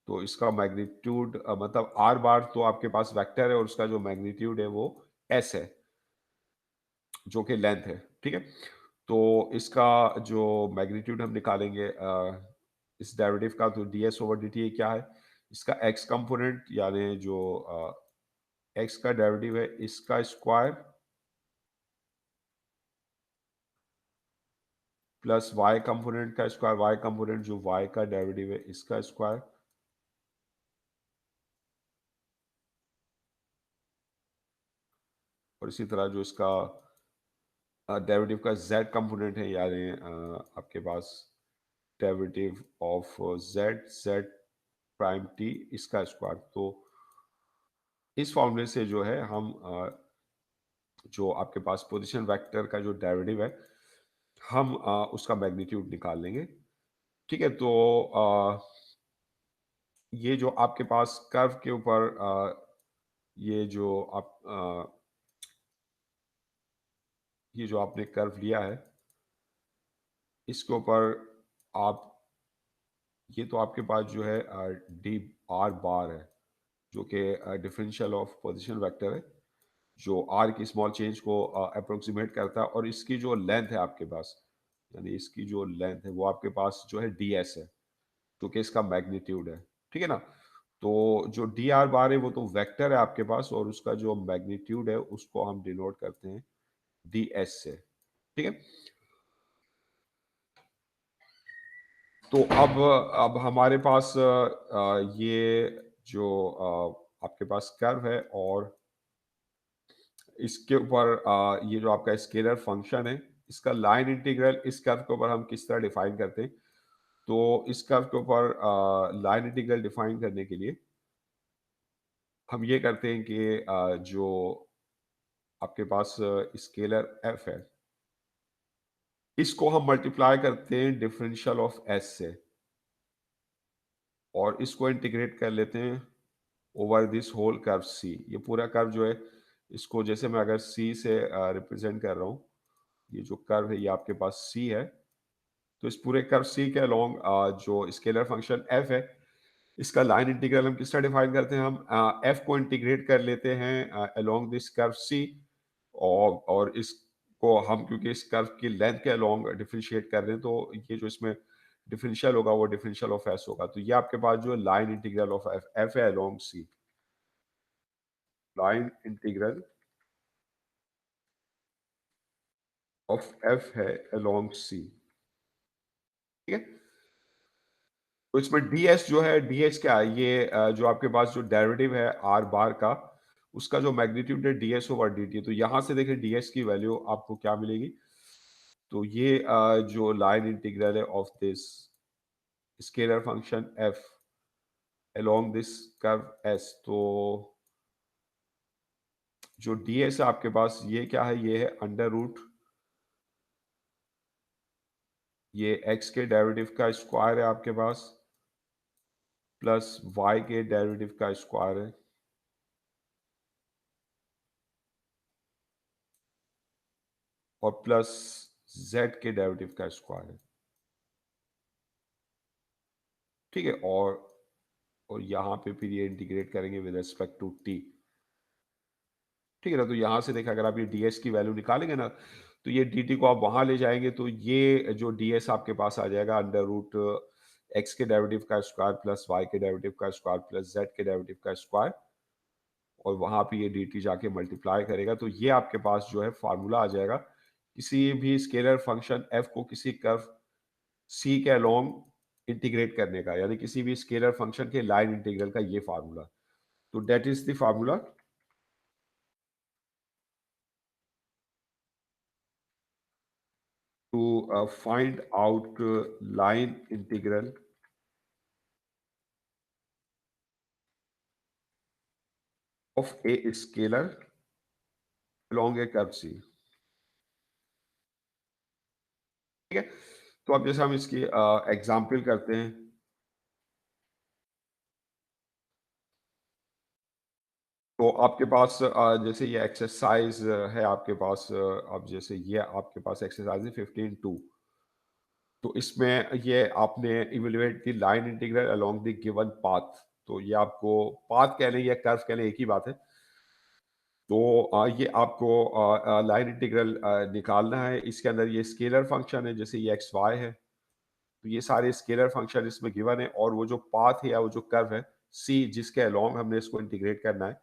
A: तो इसका मैग्नीट्यूड मतलब आर बार तो आपके पास वेक्टर है, और उसका जो मैग्नीट्यूड है वो एस है, जो कि लेंथ है। ठीक है, तो इसका जो मैग्नीट्यूड हम निकालेंगे इस डेरिवेटिव का, तो D S over d T क्या है, इसका एक्स कंपोनेंट, यानी जो एक्स का डेरिवेटिव है इसका स्क्वायर, प्लस वाई कंपोनेंट का स्क्वायर, वाई कंपोनेंट जो वाई का डेरिवेटिव है इसका स्क्वायर, और इसी तरह जो इसका डेरिवेटिव का z कंपोनेंट है, यानी आपके पास derivative of z prime t, इसका स्क्वायर। तो इस फॉर्मूले से जो है हम जो आपके पास पोजीशन वेक्टर का जो डेरिवेटिव है, हम उसका मैग्नीट्यूड निकाल लेंगे। ठीक है, तो ये जो आपके पास कर्व के ऊपर ये जो आप ये जो आपने कर्व लिया है, इसके ऊपर आप, ये तो आपके पास जो है डी आर बार है, जो कि डिफरेंशियल ऑफ पोजीशन वेक्टर है, जो आर की स्मॉल चेंज को अप्रोक्सीमेट करता है, और इसकी जो लेंथ है आपके पास, यानी इसकी जो लेंथ है वो आपके पास जो है डी एस है, जो कि इसका मैग्नीट्यूड है। ठीक है ना, तो जो डी आर बार है वो तो वेक्टर है आपके पास, और उसका जो मैग्नीट्यूड है उसको हम डिनोट करते हैं डी एस से। ठीक है, तो अब हमारे पास ये जो आपके पास कर्व है, और इसके ऊपर ये जो आपका स्केलर फंक्शन है, इसका लाइन इंटीग्रल इस कर्व के ऊपर हम किस तरह डिफाइन करते हैं, तो इस कर्व के ऊपर लाइन इंटीग्रल डिफाइन करने के लिए हम ये करते हैं कि जो आपके पास स्केलर एफ है, इसको हम मल्टीप्लाई करते हैं डिफरेंशियल ऑफ एस से, और इसको इंटीग्रेट कर लेते हैं ओवर दिस होल कर्व सी। ये पूरा कर्व जो है, इसको जैसे मैं अगर सी से रिप्रेजेंट कर रहा हूँ, ये जो कर्व है ये आपके पास सी है, तो इस पूरे कर्व सी के अलोंग जो स्केलर फंक्शन एफ है, इसका लाइन इंटीग्रल हम किस तरह डिफाइन करते हैं, हम एफ को इंटीग्रेट कर लेते हैं अलोंग दिस कर्व सी, और इसको हम क्योंकि इस कर्व की लेंथ के अलोंग डिफरेंशिएट कर रहे हैं, तो ये जो इसमें डिफरेंशियल होगा वो डिफरेंशियल ऑफ एस होगा। तो ये आपके पास जो line integral of F F है along C, line integral of F है अलोंग सी। ठीक है, तो इसमें ds जो है, ds क्या है, ये जो आपके पास जो डेरिवेटिव है r बार का, उसका जो मैग्नीट्यूड है ds ओवर dt। तो यहां से देखें ds की वैल्यू आपको क्या मिलेगी, तो ये जो लाइन इंटीग्रल है of this scalar function f along this curve s, तो जो ds है आपके पास ये क्या है, ये है अंडर रूट, ये x के डेरिवेटिव का स्क्वायर है आपके पास, प्लस y के डेरिवेटिव का स्क्वायर है, और प्लस z के डेरिवेटिव का स्क्वायर है। ठीक है, और यहाँ पे फिर ये इंटीग्रेट करेंगे विद रिस्पेक्ट टू t। ठीक है ना, तो यहाँ से देखा अगर आप ये ds की वैल्यू निकालेंगे ना, तो ये dt को आप वहां ले जाएंगे, तो ये जो ds आपके पास आ जाएगा अंडर रूट x के डेरिवेटिव का स्क्वायर प्लस y के डेरिवेटिव का स्क्वायर प्लस z के डेरिवेटिव का स्क्वायर, और वहां पे ये dt जाके मल्टीप्लाई करेगा, तो ये आपके पास जो है फार्मूला आ जाएगा किसी भी स्केलर फंक्शन f को किसी कर्व c के अलोंग इंटीग्रेट करने का, यानी किसी भी स्केलर फंक्शन के लाइन इंटीग्रल का ये फार्मूला। तो that is the formula to find out line integral of a scalar along a curve C। ठीक है, तो अब जैसे हम इसकी एग्जाम्पल करते हैं, तो आपके पास जैसे ये एक्सरसाइज है आपके पास, अब जैसे ये आपके पास एक्सरसाइज है 15(2), तो इसमें ये आपने evaluate the line integral along the given path. तो ये आपको पाथ कह लें या कर्व कह लें, एक ही बात है। तो ये आपको लाइन इंटीग्रल निकालना है। इसके अंदर ये स्केलर फंक्शन है, जैसे ये एक्स वाई है, तो ये सारे स्केलर फंक्शन इसमें गिवन है, और वो जो पाथ है या वो जो कर्व है सी जिसके अलोंग हमने इसको इंटीग्रेट करना है,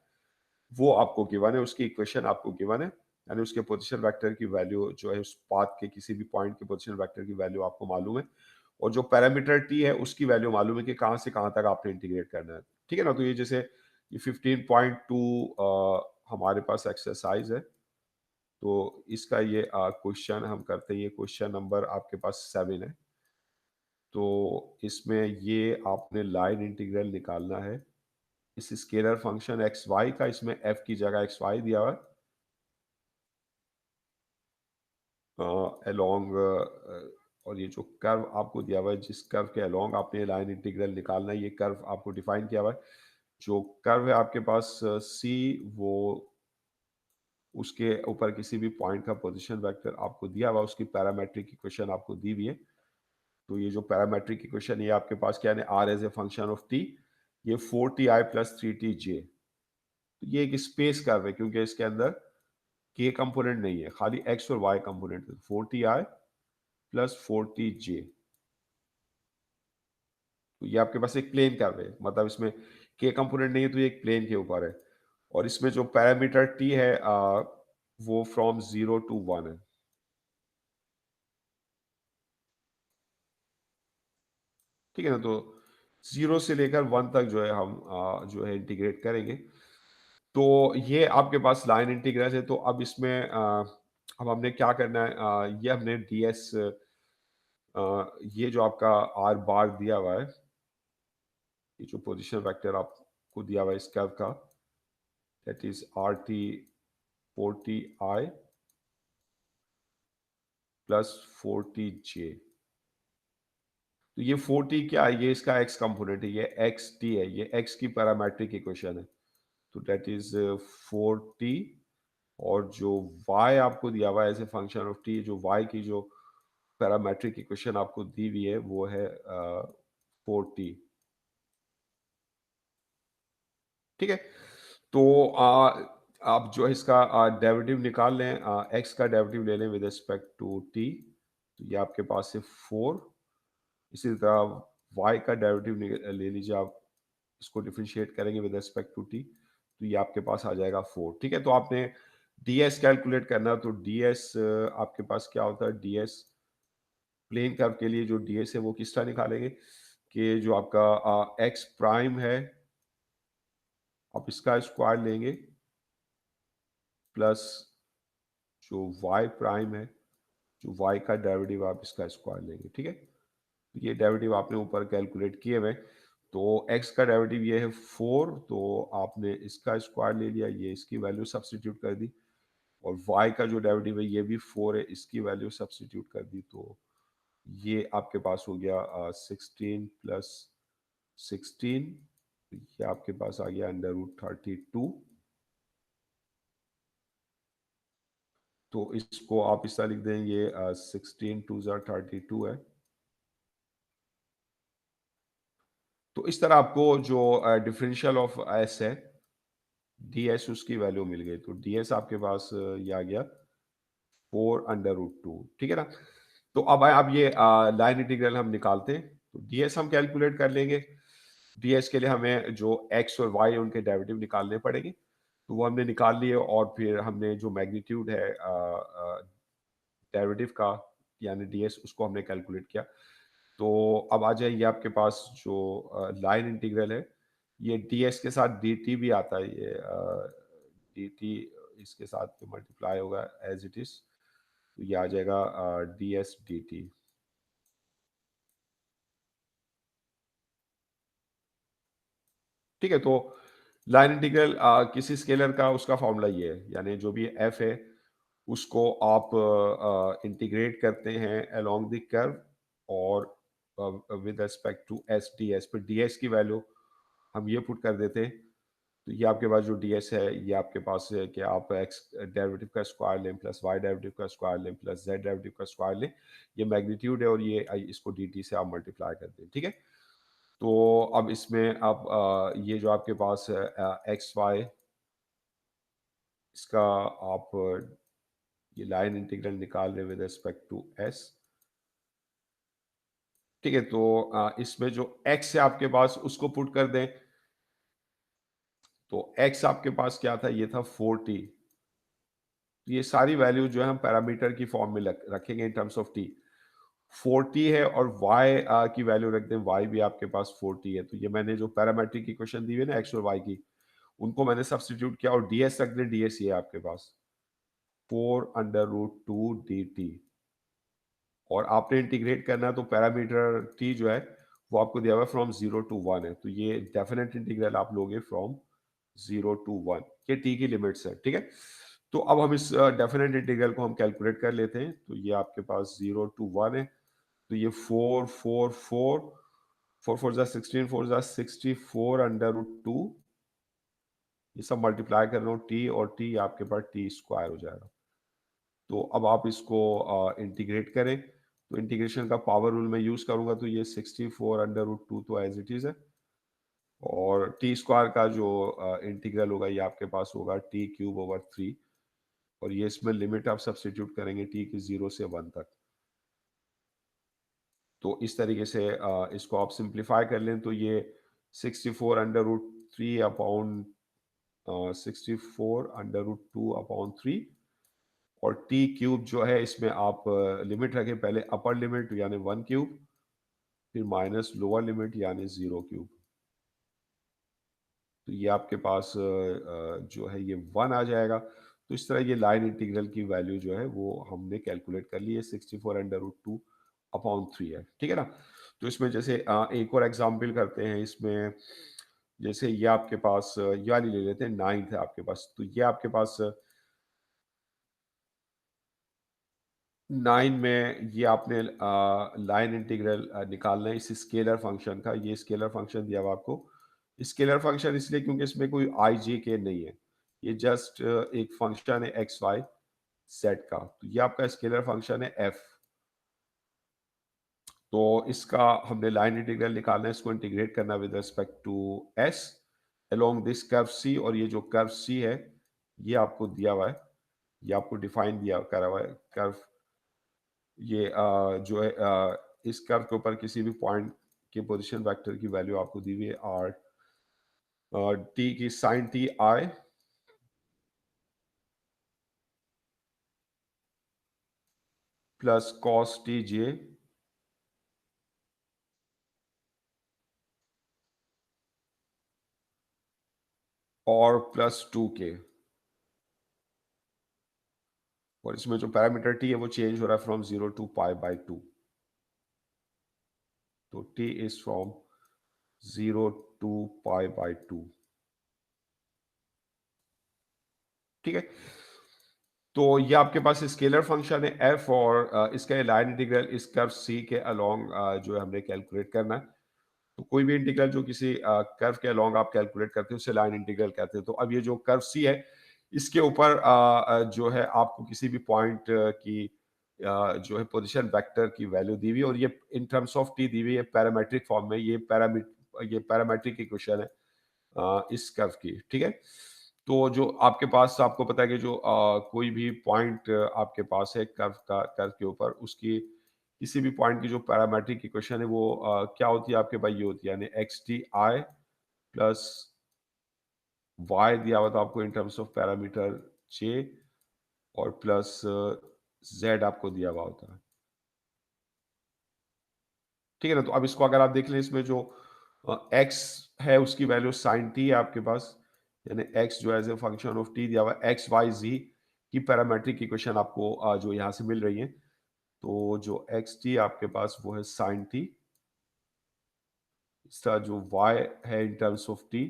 A: वो आपको गिवन है, उसकी इक्वेशन आपको गिवन है, यानी उसके पोजीशन वेक्टर की वैल्यू जो है, उस पाथ के किसी भी पॉइंट के पोजीशन वेक्टर की वैल्यू आपको मालूम है, और जो पैरामीटर टी है उसकी वैल्यू मालूम है कि कहाँ से कहाँ तक आपने इंटीग्रेट करना है। ठीक है ना, तो ये जैसे ये 15.2 हमारे पास एक्सरसाइज है, तो इसका ये क्वेश्चन हम करते हैं, ये क्वेश्चन नंबर आपके पास 7 है। तो इसमें ये आपने लाइन इंटीग्रल निकालना है इस स्केलर फंक्शन एक्स वाई का, इसमें एफ की जगह एक्स वाई दिया हुआ है अलोंग, और ये जो कर्व आपको दिया हुआ है, जिस कर्व के अलोंग आपने लाइन इंटीग्रल निकालना है, ये कर्व आपको डिफाइन किया हुआ है। जो कर्व है आपके पास सी, वो उसके ऊपर किसी भी पॉइंट का पोजीशन वेक्टर आपको दिया हुआ, उसकी पैरामेट्रिक इक्वेशन आपको दी हुई है। तो ये जो पैरामेट्रिक इक्वेशन ये आपके पास क्या है, r as a function of t, ये 4ti प्लस 3tj। तो ये एक स्पेस कर्व है, क्योंकि इसके अंदर के कंपोनेंट नहीं है, खाली एक्स और वाई कंपोनेंट है। 4ti प्लस 4tj, तो ये आपके पास एक प्लेन कर्व है, मतलब इसमें के कंपोनेंट नहीं है, तो ये एक प्लेन के ऊपर है। और इसमें जो पैरामीटर टी है वो फ्रॉम 0 to 1 है। ठीक है ना, तो 0 से लेकर 1 तक जो है हम जो है इंटीग्रेट करेंगे। तो ये आपके पास लाइन इंटीग्रल है। तो अब इसमें अब हमने क्या करना है, ये हमने ds, ये जो आपका आर बार दिया हुआ है, ये जो पोजीशन वेक्टर आपको दिया हुआ है इस कर्व का, that is R T 40i plus 40j। तो ये 40 क्या है, ये इसका x कंपोनेंट है, ये एक्स टी है, ये x की पैरामेट्रिक इक्वेशन है, तो दैट इज 40। और जो y आपको दिया हुआ है as a function of t, जो y की जो पैरामेट्रिक इक्वेशन आपको दी हुई है वो है 40। ठीक है। तो आप जो है इसका डेरिवेटिव निकाल लें, एक्स का डेरिवेटिव ले लें विद रिस्पेक्ट टू टी, तो ये आपके पास है 4। इसी तरह वाई का डेरिवेटिव ले लीजिए आप, इसको डिफरेंशिएट करेंगे विद रिस्पेक्ट टू टी, तो ये आपके पास आ जाएगा 4। ठीक है, तो आपने डी एस कैलकुलेट करना है, तो डी एस आपके पास क्या होता है, डी एस प्लेन कर्व के लिए जो डी एस है वो किस तरह निकालेंगे कि जो आपका एक्स प्राइम है आप इसका स्क्वायर लेंगे प्लस जो वाई प्राइम है, जो वाई का डेरिवेटिव आप इसका स्क्वायर लेंगे। ठीक है, तो ये डेरिवेटिव आपने ऊपर कैलकुलेट किए हुए। तो x का डेरिवेटिव ये है 4, तो आपने इसका स्क्वायर ले लिया, ये इसकी वैल्यू सब्स्टिट्यूट कर दी, और y का जो डेरिवेटिव है ये भी 4 है, इसकी वैल्यू सब्स्टिट्यूट कर दी, तो ये आपके पास हो गया 16 प्लस 16, ये आपके पास आ गया √32। तो इसको आप इस तरह लिख दें, ये 16 2 * 32 है। तो इस तरह आपको जो डिफरेंशियल ऑफ एस है, डी एस उसकी वैल्यू मिल गई, तो डी एस आपके पास ये आ गया 4√2। ठीक है ना। तो अब आप ये लाइन इंटीग्रल हम निकालते हैं, तो डी एस हम कैलकुलेट कर लेंगे। डी एस के लिए हमें जो एक्स और वाई उनके डेरिवेटिव निकालने पड़ेंगे, तो वो हमने निकाल लिए, और फिर हमने जो मैग्नीट्यूड है डेरिवेटिव का यानी डी एस, उसको हमने कैलकुलेट किया। तो अब आ जाइए आपके पास जो लाइन इंटीग्रल है, ये डी एस के साथ डी टी भी आता है, ये डी टी इसके साथ मल्टीप्लाई होगा एज इट इज, तो ये आ जाएगा डी एस डी टी। ठीक है, तो लाइन इंटीग्रल किसी स्केलर का उसका फॉर्मूला ये है, यानी जो भी एफ है उसको आप इंटीग्रेट करते हैं अलोंग द कर्व, और with respect to s d s, पर डी एस की वैल्यू हम ये पुट कर देते हैं, तो ये आपके पास जो डी एस है ये आपके पास है कि आप एक्स डेरिवेटिव का स्क्वायर लें प्लस वाई डेरिवेटिव का स्क्वायर लें प्लस जेड डेरिवेटिव का स्क्वायर लें, ये मैग्नीट्यूड है, और ये इसको डी टी से आप मल्टीप्लाई कर दें। ठीक है, तो अब इसमें आप ये जो आपके पास है एक्स वाई, इसका आप ये लाइन इंटीग्रल निकाल रहे विद रिस्पेक्ट टू एस। ठीक है, तो इसमें जो x है आपके पास उसको पुट कर दें, तो x आपके पास क्या था, ये था 40। ये सारी वैल्यू जो है हम पैरामीटर की फॉर्म में रखेंगे इन टर्म्स ऑफ t। 40 है, और y की वैल्यू रख दें, y भी आपके पास 40 है, तो ये मैंने जो पैरामेट्रिक इक्वेशन दी हुई है ना x और y की, उनको मैंने सब्स्टिट्यूट किया, और ds रख दें, ds ये है आपके पास 4√2 dt, और आपने इंटीग्रेट करना है, तो पैरामीटर t जो है वो आपको दिया हुआ है फ्रॉम 0 to 1 है, तो ये डेफिनेट इंटीग्रल आप लोगे फ्रॉम 0 to 1, ये t की लिमिट्स है। ठीक है, तो अब हम इस डेफिनेट इंटीग्रल को हम कैलकुलेट कर लेते हैं, तो ये आपके पास 0 to 1 है, तो ये 4 4 4 4 4 4 जा 64 √2, ये सब मल्टीप्लाई कर रहा हूँ टी, और टी आपके पास टी स्क्वायर हो जाएगा। तो अब आप इसको इंटीग्रेट करें, तो इंटीग्रेशन का पावर रूल में यूज करूंगा, तो ये 64 √2 तो एज इट इज है, और टी स्क्वायर का जो इंटीग्रल होगा ये आपके पास होगा t³/3, और ये इसमें लिमिट आप सब्स्टिट्यूट करेंगे टी की 0 से 1 तक। तो इस तरीके से इसको आप सिंप्लीफाई कर लें, तो ये 64 √3 अपॉन 64 √2/3, और t³ जो है इसमें आप लिमिट रखें, पहले अपर लिमिट यानी 1³, फिर माइनस लोअर लिमिट यानी 0³, तो ये आपके पास जो है ये 1 आ जाएगा। तो इस तरह ये लाइन इंटीग्रल की वैल्यू जो है वो हमने कैलकुलेट कर ली है, 64 √2/3 है। ठीक है ना। तो इसमें जैसे एक और एग्जाम्पल करते हैं, इसमें जैसे ये आपके पास ये वाली ले लेते हैं, 9th है आपके पास, तो ये आपके पास 9 में ये आपने लाइन इंटीग्रल निकालना है इस स्केलर फंक्शन का, ये स्केलर फंक्शन दिया हुआ आपको। स्केलर फंक्शन इसलिए क्योंकि इसमें कोई आई जे के नहीं है, ये जस्ट एक फंक्शन है एक्स वाई जेड का, तो ये आपका स्केलर फंक्शन है एफ। तो इसका हमने लाइन इंटीग्रल निकालना है, इसको इंटीग्रेट करना with respect to s, along this curve C, और ये जो कर्व सी है ये आपको दिया हुआ है, ये आपको डिफाइन दिया करा हुआ है कर्व। ये जो है इस कर्व के ऊपर किसी भी पॉइंट के पोजीशन वेक्टर की वैल्यू आपको दी हुई है आर टी की sine t i plus cos t j और प्लस 2k। और इसमें जो पैरामीटर टी है वो चेंज हो रहा है फ्रॉम 0 टू पाई बाई 2। तो t is from 0 to pi by 2। ठीक है, तो ये आपके पास स्केलर फंक्शन है एफ, और इसका लाइन इंटीग्रल इस कर्व सी के अलोंग जो है हमने कैलकुलेट करना है। तो कोई भी इंटीग्रल जो किसी कर्व के अलोंग आप कैलकुलेट करते हैं उसे लाइन इंटीग्रल कहते हैं। तो अब ये जो कर्व सी है इसके ऊपर जो है आपको किसी भी पॉइंट की जो है पोजीशन वेक्टर की वैल्यू दी हुई है, और ये इन टर्म्स ऑफ टी दी हुई है पैरामीट्रिक फॉर्म में। ये पैरामीट्रिक इक्वेशन है इस कर्व की। ठीक है, तो जो आपके पास, आपको पता है कि जो कोई भी पॉइंट आपके पास है कर्व के ऊपर, उसकी किसी भी पॉइंट की जो पैरामीट्रिक इक्वेशन है वो क्या होती है आपके पास, ये होती है यानी x t i plus y दिया हुआ था आपको in terms of parameter j, और प्लस जेड आपको दिया हुआ होता है। ठीक है ना, तो अब इसको अगर आप देख लें, इसमें जो एक्स है उसकी वैल्यू साइन टी है आपके पास, यानी एक्स जो as a function of t दिया हुआ है, एक्स वाई जी की पैरामेट्रिक इक्वेशन आपको जो यहाँ से मिल रही है। तो जो एक्स टी आपके पास वो है साइन टी, इसका जो वाई है इन टर्म्स ऑफ टी,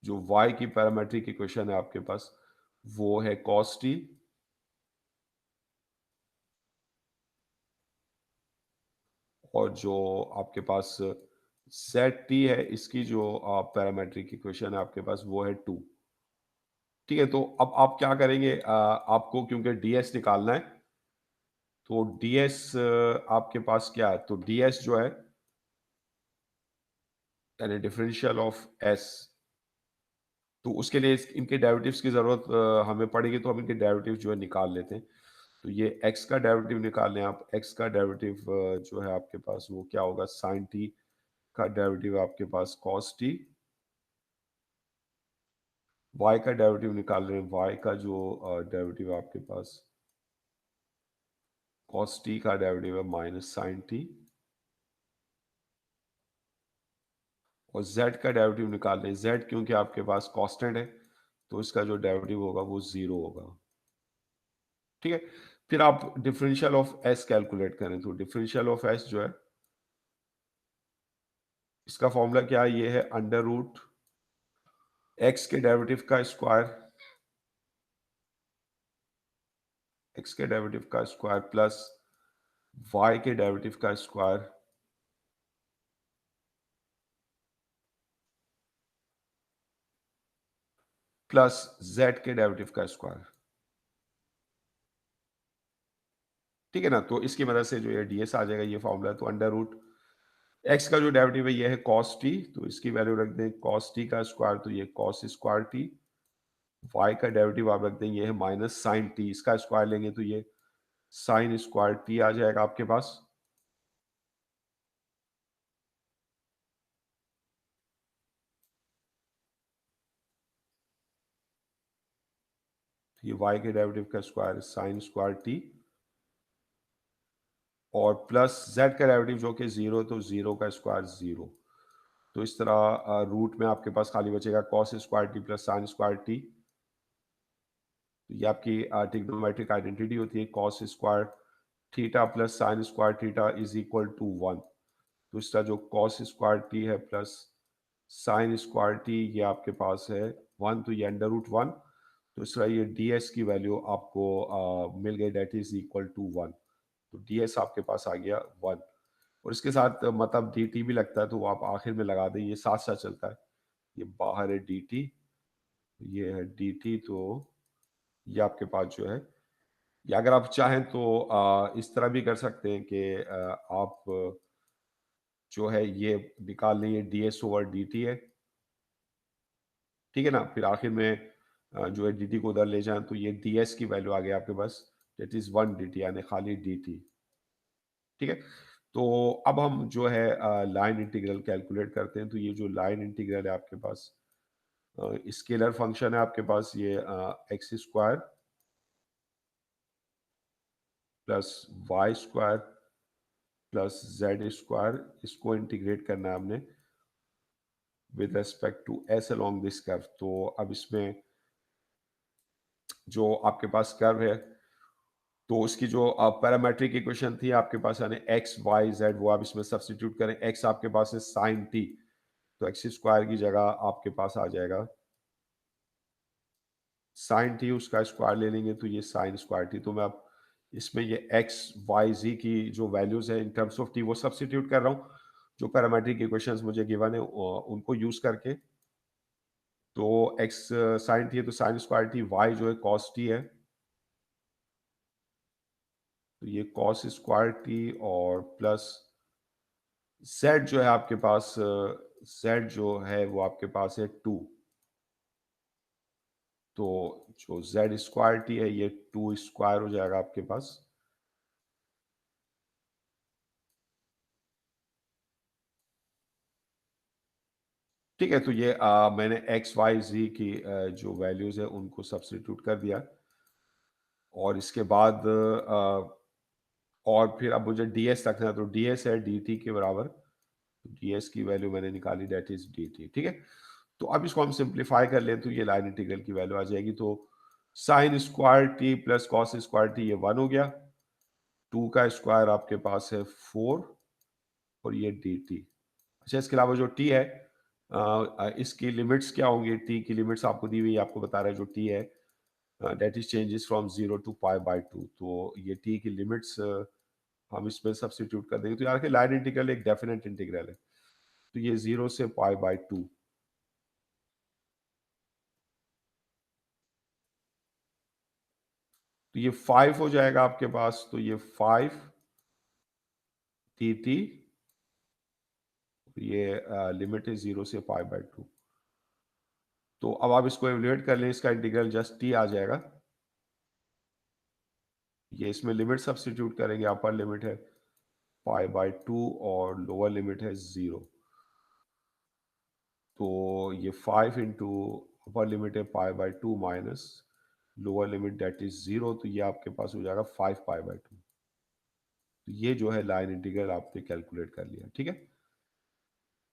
A: जो वाई की पैरामेट्रिक इक्वेशन है आपके पास वो है कॉस टी, और जो आपके पास सेट टी है इसकी जो पैरामेट्रिक इक्वेशन है आपके पास वो है 2। ठीक है, तो अब आप क्या करेंगे, आपको क्योंकि डीएस निकालना है, तो डीएस आपके पास क्या है, तो डीएस जो है यानी डिफरेंशियल ऑफ एस, तो उसके लिए इनके डेरिवेटिव्स की जरूरत हमें पड़ेगी, तो हम इनके डेरिवेटिव जो है निकाल लेते हैं। तो ये x का डेरिवेटिव निकाल लें आप। x का डेरिवेटिव जो है आपके पास वो क्या होगा, साइन टी का डेरिवेटिव आपके पास कॉस टी, y का डेरिवेटिव निकाल रहे हैं, y का जो डेरिवेटिव आपके पास कॉस टी का डेरिवेटिव है माइनस साइन टी, और z का डेरिवेटिव निकाल रहे हैं। z क्योंकि आपके पास कांस्टेंट है तो इसका जो डेरिवेटिव होगा वो 0 होगा। ठीक है, फिर आप डिफरेंशियल ऑफ s कैलकुलेट करें, तो डिफरेंशियल ऑफ s जो है इसका फॉर्मूला क्या है, ये है अंडर रूट x के डेरिवेटिव का स्क्वायर, x के डेरिवेटिव का स्क्वायर प्लस y के डेरिवेटिव का स्क्वायर प्लस z के डेरिवेटिव का स्क्वायर। ठीक है ना, तो इसकी मदद से जो ये ds आ जाएगा, ये फॉर्मूला है। तो अंडर रूट x का जो डेरिवेटिव है ये है cos t, तो इसकी वैल्यू रख दें cos t का स्क्वायर, तो ये cos स्क्वायर t। y का डेरिवेटिव आप रख दें, ये है माइनस साइन t, इसका स्क्वायर लेंगे तो ये साइन स्क्वायर t आ जाएगा आपके पास। ये y के डेरिवेटिव का स्क्वायर साइन स्क्वायर t, और प्लस z का डेरिवेटिव जो कि 0, तो 0 का स्क्वायर 0। तो इस तरह रूट में आपके पास खाली बचेगा cos square t plus sine square t. तो ये आपकी ट्रिग्नोमेट्रिक आइडेंटिटी होती है, cos square theta plus sine square theta is equal to 1। तो इसका जो cos स्क्वायर टी है प्लस साइन स्क्वायर टी ये आपके पास है 1, तो ये अंडर रूट 1। तो इसका ये ds की वैल्यू आपको मिल गई, डेट इज इक्वल टू 1। तो ds आपके पास आ गया 1, और इसके साथ मतलब dt भी लगता है, तो वो आप आखिर में लगा दें, ये साथ साथ चलता है। ये बाहर है dt, ये है dt, तो ये आपके पास जो है, या अगर आप चाहें तो इस तरह भी कर सकते हैं कि आप जो है ये निकाल लें, ये ds ओवर dt है, ठीक है ना। फिर आखिर में जो है dt को उधर ले जाएं तो ये ds की वैल्यू आ गई आपके पास, दैट इज 1 dt, यानी खाली dt, ठीक है। तो अब हम जो है लाइन इंटीग्रल कैलकुलेट करते हैं। तो ये जो लाइन इंटीग्रल है आपके पास, स्केलर फंक्शन है आपके पास, ये x square plus y square plus z square, इसको इंटीग्रेट करना है हमने with respect to s along this curve. तो अब इसमें जो आपके पास कर्व है, तो उसकी जो पैरामेट्रिक इक्वेशन थी आपके पास, यानी एक्स वाई जेड, वो आप इसमें सब्स्टिट्यूट करें। एक्स आपके पास है साइन टी, तो एक्स स्क्वायर की जगह आपके पास आ जाएगा साइन टी, उसका स्क्वायर ले लेंगे तो ये साइन स्क्वायर टी। तो मैं अब इसमें ये एक्स वाई जी की जो वैल्यूज है इन टर्म्स ऑफ टी वो सब्स्टिट्यूट कर रहा हूँ, जो पैरामेट्रिक इक्वेशंस मुझे गिवन है उनको यूज करके। तो एक्स साइन टी है तो साइन स्क्वायर टी, वाई जो है कॉस टी है तो ये कॉस स्क्वायर टी, और प्लस जेड जो है आपके पास, जेड जो है वो आपके पास है 2, तो जो जेड स्क्वायर टी है ये 2 स्क्वायर हो जाएगा आपके पास। ठीक है, तो ये मैंने एक्स वाई जी की जो वैल्यूज है उनको सब्स्टिट्यूट कर दिया, और इसके बाद और फिर अब मुझे ds रखना है, तो ds है dt के बराबर, ds की वैल्यू मैंने निकाली, दैट इज dt, ठीक है। तो अब इसको हम सिंप्लीफाई कर लें तो ये लाइन इंटीग्रल की वैल्यू आ जाएगी। तो sign square t plus cos square t, ये 1 हो गया, 2 का स्क्वायर आपके पास है 4, और ये dt। अच्छा, इसके अलावा जो t है, इसकी लिमिट्स क्या होंगी, t की लिमिट्स आपको दी हुई है, आपको बता रहा है जो t है that is changes from 0 to pi by 2। तो ये t की लिमिट्स हम इसमें सब्स्टिट्यूट कर देंगे। तो यार कि लाइन इंटीग्रल एक डेफिनेट इंटीग्रल है, तो ये 0 से पाई बाय 2, तो ये 5 हो जाएगा आपके पास। तो ये 5 dt, ये लिमिट है 0 से पाई बाय 2। तो अब आप इसको एवेल्यूएट कर लें, इसका इंटीग्रल जस्ट t आ जाएगा। ये इसमें लिमिट सब्स्टिट्यूट करेंगे, अपर लिमिट है पाई बाय 2 और लोअर लिमिट है 0। तो ये 5 इंटू अपर लिमिट है पाई by 2 minus lower limit that is 0, तो ये आपके पास हो जाएगा 5 पाई बाय 2। तो ये जो है लाइन इंटीग्रल आपने कैलकुलेट कर लिया, ठीक है।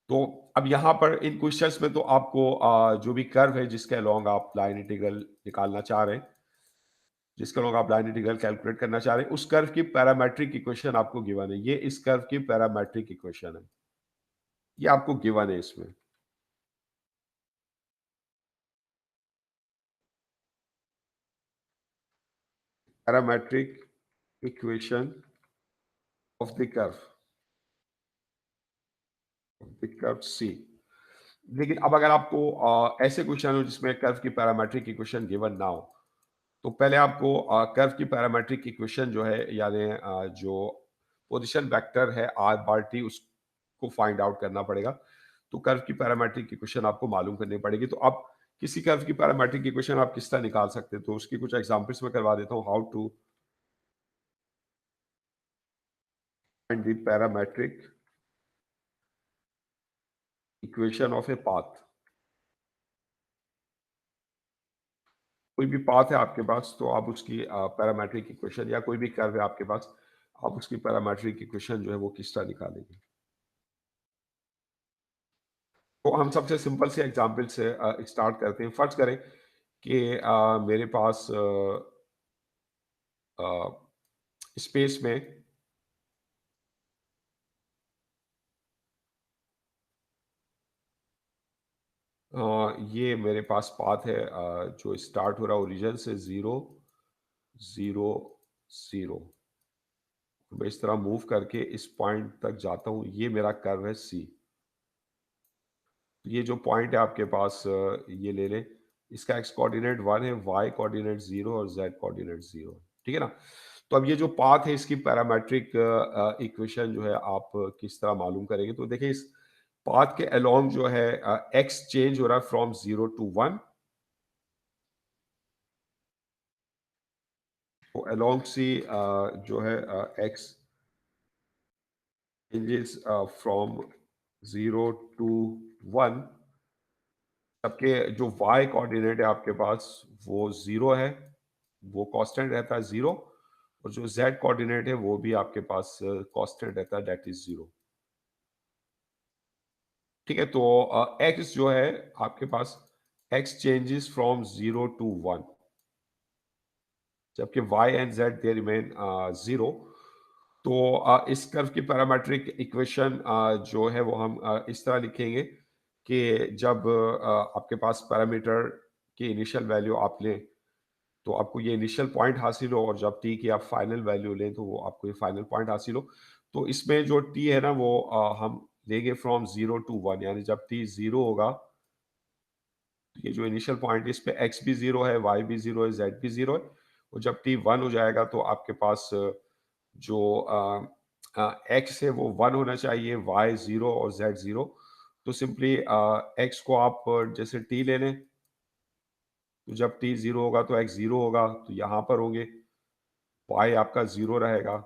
A: तो अब यहाँ पर इन क्वेश्चंस में तो आपको जो भी कर्व है जिसके अलोंग आप लाइन इंटीग्रल निकालना चाह रहे हैं, जिसके अलोंग आप लाइन इंटीग्रल कैलकुलेट करना चाह रहे हैं, उस कर्व की पैरामेट्रिक इक्वेशन आपको गिवन है। ये इस कर्व की पैरामेट्रिक इक्वेशन है, ये आपको गिवन है इसमें। Parametric equation of the curve C. लेकिन अब अगर आपको ऐसे क्वेश्चन हो जिसमें कर्व की पैरामेट्रिक इक्वेशन गिवन ना हो, तो पहले आपको कर्व की पैरामेट्रिक इक्वेशन जो है, यानी जो पोजीशन वेक्टर है आर बार टी, उसको फाइंड आउट करना पड़ेगा। तो कर्व की पैरामेट्रिक इक्वेशन आपको मालूम करनी पड़ेगी। तो अब किसी कर्व की पैरामेट्रिक इक्वेशन आप किस तरह निकाल सकते हैं, तो उसकी कुछ एग्जांपल्स में करवा देता हूँ, how to find the parametric equation of a path. कोई भी पाथ है आपके पास, तो आप उसकी पैरामेट्रिक इक्वेशन, या कोई भी कर्व है आपके पास, आप उसकी पैरामेट्रिक इक्वेशन जो है वो किस तरह निकालेंगे। तो हम सबसे सिंपल से एग्जांपल से स्टार्ट करते हैं। फर्ज करें कि मेरे पास स्पेस में ये मेरे पास पाथ है जो स्टार्ट हो रहा है ओरिजिन से 0 0 0। मैं इस तरह मूव करके इस पॉइंट तक जाता हूँ, ये मेरा कर्व है सी। ये जो पॉइंट है आपके पास, ये ले लें, इसका एक्स कोऑर्डिनेट 1 है, वाई कोऑर्डिनेट 0 और जेड कोऑर्डिनेट 0, ठीक है ना। तो अब ये जो पाथ है इसकी पैरामेट्रिक इक्वेशन जो है आप किस तरह मालूम करेंगे? तो देखिए इस पाथ के अलोंग जो है एक्स चेंज हो रहा है फ्रॉम 0 टू 1। तो अलोंग सी जो है एक्स चेंजेस फ्रॉम 0 टू 1। सबके जो y कोऑर्डिनेट है आपके पास वो 0 है, वो कांस्टेंट रहता है 0। और जो z कोऑर्डिनेट है वो भी आपके पास कांस्टेंट रहता है, दैट इज 0। ठीक है, तो x जो है आपके पास x चेंजेस फ्रॉम 0 टू 1, जबकि y and z they remain 0। तो इस कर्व की पैरामेट्रिक इक्वेशन जो है वो हम इस तरह लिखेंगे कि जब आपके पास पैरामीटर की इनिशियल वैल्यू आप लें तो आपको ये इनिशियल पॉइंट हासिल हो, और जब टी की आप फाइनल वैल्यू लें तो वो आपको ये फाइनल पॉइंट हासिल हो। तो इसमें जो टी है ना वो हम लेंगे फ्रॉम 0 टू 1, यानी जब टी 0 होगा तो ये जो इनिशियल पॉइंट है इस पे एक्स भी 0 है, वाई भी 0 है, जेड भी 0 है। और जब टी 1 हो जाएगा तो आपके पास जो एक्स है वो 1 होना चाहिए, वाई 0 और जेड 0। तो सिंपली एक्स को आप जैसे टी ले लें, तो जब टी 0 होगा तो एक्स 0 होगा, तो यहाँ पर होंगे। वाई आपका 0 रहेगा,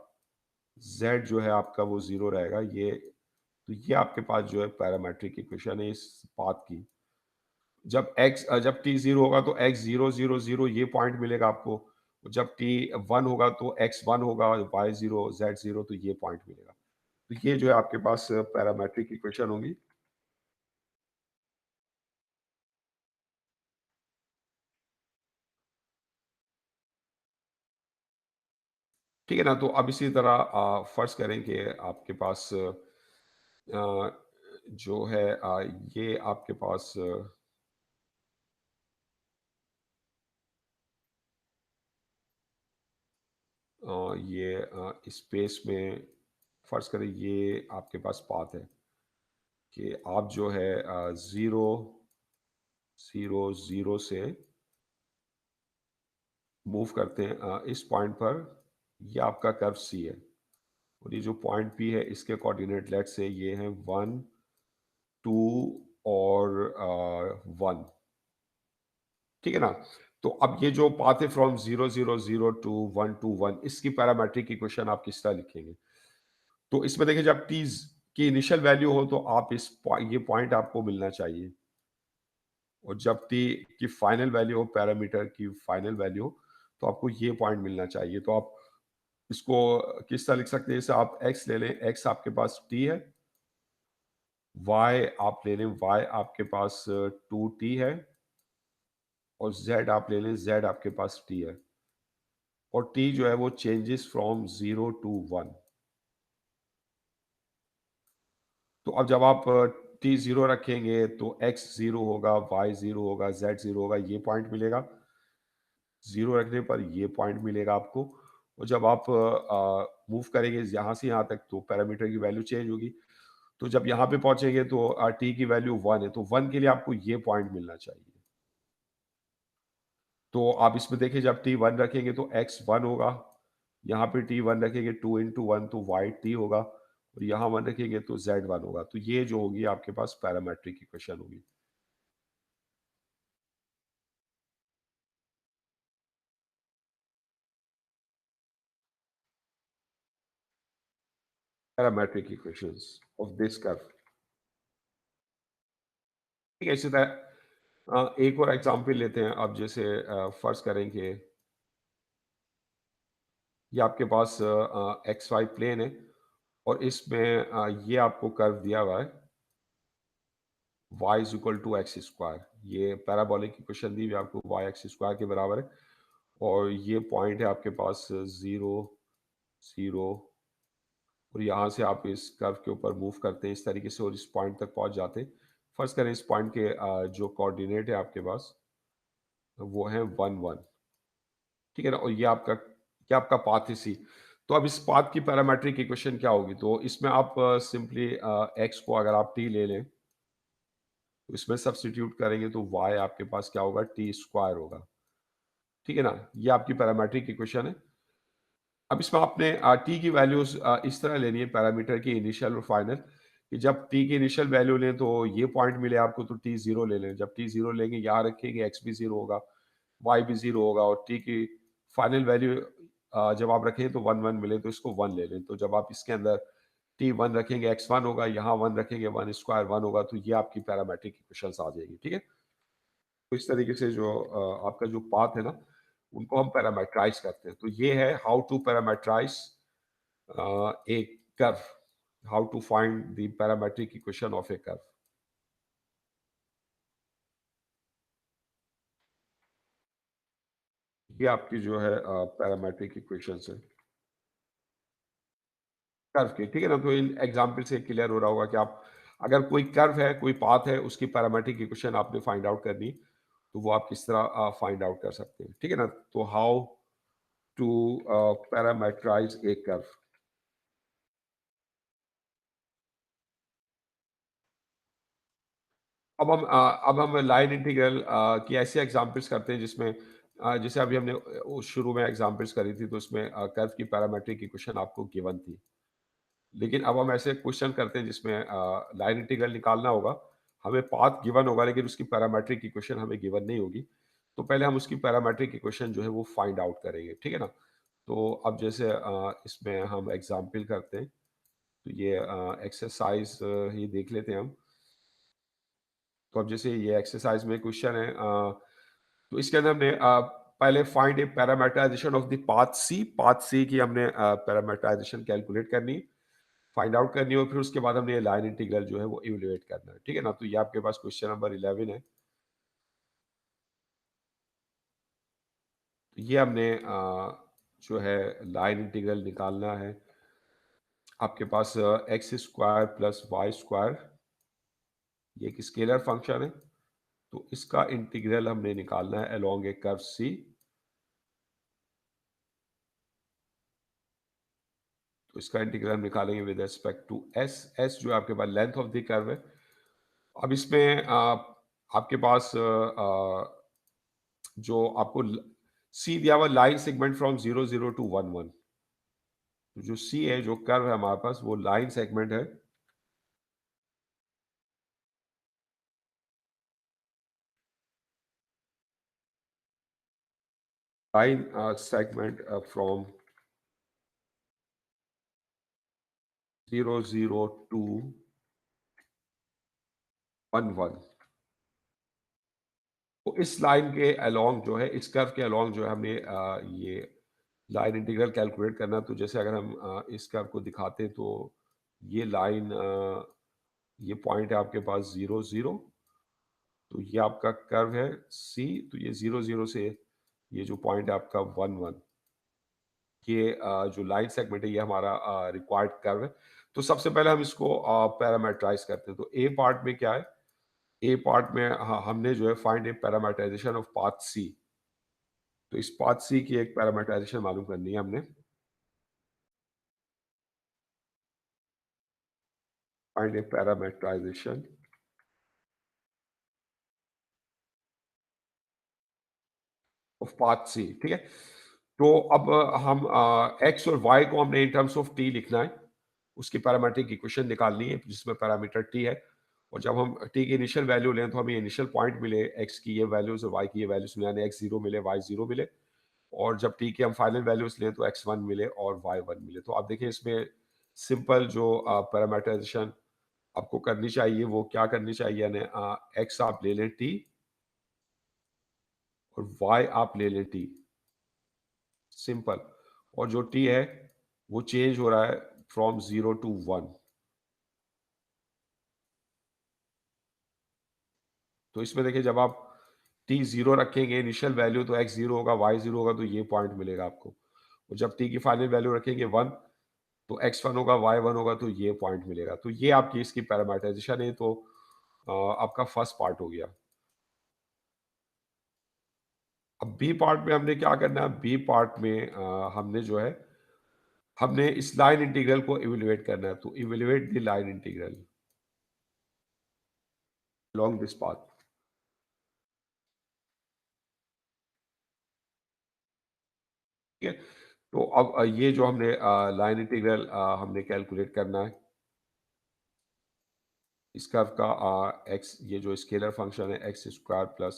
A: जेड जो है आपका वो 0 रहेगा। ये तो ये आपके पास जो है पैरामेट्रिक इक्वेशन है इस पाथ की। जब टी 0 होगा तो एक्स 0 0 0 ये पॉइंट मिलेगा आपको। जब टी 1 होगा तो एक्स 1 होगा, वाई 0 जेड 0, तो ये पॉइंट मिलेगा। तो ये जो है आपके पास पैरामेट्रिक इक्वेशन होगी। ठीक है ना, तो अब इसी तरह फर्ज करें कि आपके पास जो है ये आपके पास ये स्पेस में फर्ज करें ये आपके पास पाथ है कि आप जो है 0 0 0 से मूव करते हैं इस पॉइंट पर। ये आपका कर्व सी है, और ये जो पॉइंट पी है इसके कोऑर्डिनेट लेट से ये हैं 1 2 और 1। ठीक है ना, तो अब ये जो पाथ है फ्रॉम 0 0 0 टू 1 इसकी पैरामेट्रिक इक्वेशन आप किस तरह लिखेंगे? तो इसमें देखिए जब टी की इनिशियल वैल्यू हो तो आप ये पॉइंट आपको मिलना चाहिए, और जब टी की फाइनल वैल्यू हो, पैरामीटर की फाइनल वैल्यू हो, तो आपको ये पॉइंट मिलना चाहिए। तो आप इसको किस तरह लिख सकते हैं? जैसे आप x ले लें, x आपके पास t है, y आप ले लें, y आपके पास 2t है, और z आप ले लें, z आपके पास t है। और t जो है वो चेंजेस फ्रॉम 0 टू 1। तो अब जब आप टी 0 रखेंगे तो x 0 होगा, y 0 होगा, z 0 होगा, ये पॉइंट मिलेगा। 0 रखने पर ये पॉइंट मिलेगा आपको। और जब आप मूव करेंगे यहाँ से यहाँ तक तो पैरामीटर की वैल्यू चेंज होगी। तो जब यहाँ पे पहुंचेंगे तो टी की वैल्यू 1 है, तो 1 के लिए आपको ये पॉइंट मिलना चाहिए। तो आप इसमें देखिए जब टी 1 रखेंगे तो एक्स 1 होगा, यहाँ पे टी 1 रखेंगे 2 इंटू 1 तो वाई टी होगा, और यहाँ 1 रखेंगे तो जेड 1 होगा। तो ये जो होगी आपके पास पैरामेट्रिक इक्वेशन होगी। Parametric equations of this curve. ठीक है, इसी तरह एक और एग्जांपल लेते हैं। अब जैसे फर्ज करें कि ये आपके पास एक्स वाई प्लेन है, और इसमें ये आपको कर्व दिया हुआ है y is equal to x square. ये पैराबोलिक इक्वेशन दी हुई है आपको, y एक्स स्क्वायर के बराबर है। और ये पॉइंट है आपके पास 0 0, और यहाँ से आप इस कर्व के ऊपर मूव करते हैं इस तरीके से, और इस पॉइंट तक पहुँच जाते हैं। फर्स्ट करें इस पॉइंट के जो कोऑर्डिनेट है आपके पास वो है 1 1। ठीक है ना, और ये आपका पाथ है सी। तो अब इस पाथ की पैरामेट्रिक इक्वेशन क्या होगी? तो इसमें आप सिंपली एक्स को अगर आप टी ले लें तो इसमें सब्स्टिट्यूट करेंगे तो y आपके पास क्या होगा? टी स्क्वायर होगा। ठीक है ना, ये आपकी पैरामेट्रिक इक्वेशन है। अब इसमें आपने टी की वैल्यूज इस तरह लेनी है पैरामीटर की इनिशियल और फाइनल, कि जब टी की इनिशियल वैल्यू लें तो ये पॉइंट मिले आपको तो टी जीरो ले लें, जब टी जीरो लेंगे यहाँ रखेंगे एक्स भी जीरो होगा, वाई भी जीरो होगा, और टी की फाइनल वैल्यू जब आप रखें तो वन वन मिले तो इसको वन ले लें। तो जब आप इसके अंदर टी वन रखेंगे एक्स वन होगा, यहाँ वन रखेंगे वन स्क्वायर वन होगा, तो ये आपकी पैरामेट्रिक इक्वेशंस आ जाएगी। ठीक है, तो इस तरीके से जो आपका जो पाथ है ना, उनको हम पैरामेट्राइज करते हैं। तो ये है how to parametrize a curve, how to find the parametric equation of a curve। ये आपकी जो है पैरामेट्रिक इक्वेशंस है कर्व की। ठीक है ना, तो इन एग्जांपल से क्लियर हो रहा होगा कि आप अगर कोई कर्व है, कोई पाथ है, उसकी पैरामेट्रिक इक्वेशन आपने फाइंड आउट करनी, तो वो आप किस तरह फाइंड आउट कर सकते हैं। ठीक है ना, तो हाउ टू पैरामेट्राइज ए कर्व। अब हम लाइन इंटीग्रल की ऐसे एग्जांपल्स करते हैं जिसमें जैसे अभी हमने उस शुरू में एग्जांपल्स करी थी, तो उसमें कर्व की पैरामेट्रिक इक्वेशन आपको गिवन थी। लेकिन अब हम ऐसे क्वेश्चन करते हैं जिसमें लाइन इंटीग्रल निकालना होगा, हमें पाथ गिवन होगा लेकिन उसकी पैरामेट्रिक इक्वेशन हमें गिवन नहीं होगी। तो पहले हम उसकी पैरामेट्रिक इक्वेशन जो है वो फाइंड आउट करेंगे। ठीक है ना, तो अब जैसे इसमें हम एग्जाम्पल करते हैं, तो ये एक्सरसाइज ही देख लेते हैं हम। तो अब जैसे ये एक्सरसाइज में क्वेश्चन है, तो इसके अंदर हमने पहले find a parameterization of the path C की हमने पैरामीटराइजेशन कैलकुलेट करनी, फाइंड आउट करनी, और फिर उसके बाद हमने ये लाइन इंटीग्रल जो है वो इवेलुएट करना है। ठीक है ना, तो ये आपके पास क्वेश्चन नंबर 11 है। तो ये हमने जो है लाइन इंटीग्रल निकालना है। आपके पास x square plus y square, ये एक स्केलर फंक्शन है, तो इसका इंटीग्रल हमने निकालना है अलोंग ए कर्व सी। तो इसका इंटीग्रल हम निकालेंगे with respect to s. S जो है आपके पास लेंथ ऑफ द कर्व है। अब इसमें आपके पास जो आपको सी दिया हुआ लाइन सेगमेंट फ्रॉम 0 0 टू 1 1। तो जो सी है, जो कर्व है हमारे पास, वो लाइन सेगमेंट है लाइन सेगमेंट फ्रॉम 0 0 टू 1 1। तो इस लाइन के अलोंग जो है, इस कर्व के अलोंग जो है, हमने ये लाइन इंटीग्रल कैलकुलेट करना। तो जैसे अगर हम इस कर्व को दिखाते हैं, तो ये लाइन ये पॉइंट है आपके पास 0 0। तो ये आपका कर्व है सी। तो ये 0 0 से ये जो पॉइंट है आपका 1 1, ये जो लाइन सेगमेंट है, ये हमारा रिक्वायर्ड कर्व है। तो सबसे पहले हम इसको पैरामेट्राइज करते हैं। तो ए पार्ट में क्या है, ए पार्ट में हमने जो है फाइंड ए पैरामेट्राइजेशन ऑफ पाथ सी। तो इस पाथ सी की एक पैरामेट्राइजेशन मालूम करनी है हमने। फाइंड ए पैरामेट्राइजेशन ऑफ पाथ सी। ठीक है, तो अब हम एक्स और वाई को हमने इन टर्म्स ऑफ टी लिखना है, उसकी पैरामीट्रिक इक्वेशन निकालनी है जिसमें पैरामीटर टी है। और जब हम टी की इनिशियल वैल्यू लें तो हमें इनिशियल पॉइंट मिले, एक्स की ये वैल्यूज और वाई की ये वैल्यूज मिले, यानी एक्स जीरो मिले, वाई जीरो मिले। और जब टी की हम फाइनल वैल्यूज लें तो एक्स वन मिले और वाई वन मिले। तो आप देखिए इसमें सिंपल जो पैरामीटराइजेशन आपको करनी चाहिए वो क्या करनी चाहिए, यानी एक्स आप ले लें टी, और वाई आप ले लें टी, सिंपल। और जो टी है वो चेंज हो रहा है फ्रॉम 0 टू 1। तो इसमें देखिए जब आप टी जीरो रखेंगे इनिशियल वैल्यू, तो एक्स जीरो होगा, वाई जीरो होगा, तो ये पॉइंट मिलेगा आपको। और जब टी की फाइनल वैल्यू रखेंगे वन, तो एक्स वन होगा, वाई वन होगा, तो ये पॉइंट मिलेगा। तो ये आपकी इसकी पैरामीटराइजेशन है। तो आपका फर्स्ट पार्ट हो गया। अब बी पार्ट में हमने क्या करना है, बी पार्ट में हमने जो है, हमने इस लाइन इंटीग्रल को इवेल्युएट करना है। तो evaluate the line integral along this path. ठीक है, तो अब ये जो हमने लाइन इंटीग्रल हमने कैलकुलेट करना है इस कर्व का एक्स, ये जो स्केलर फंक्शन है x square plus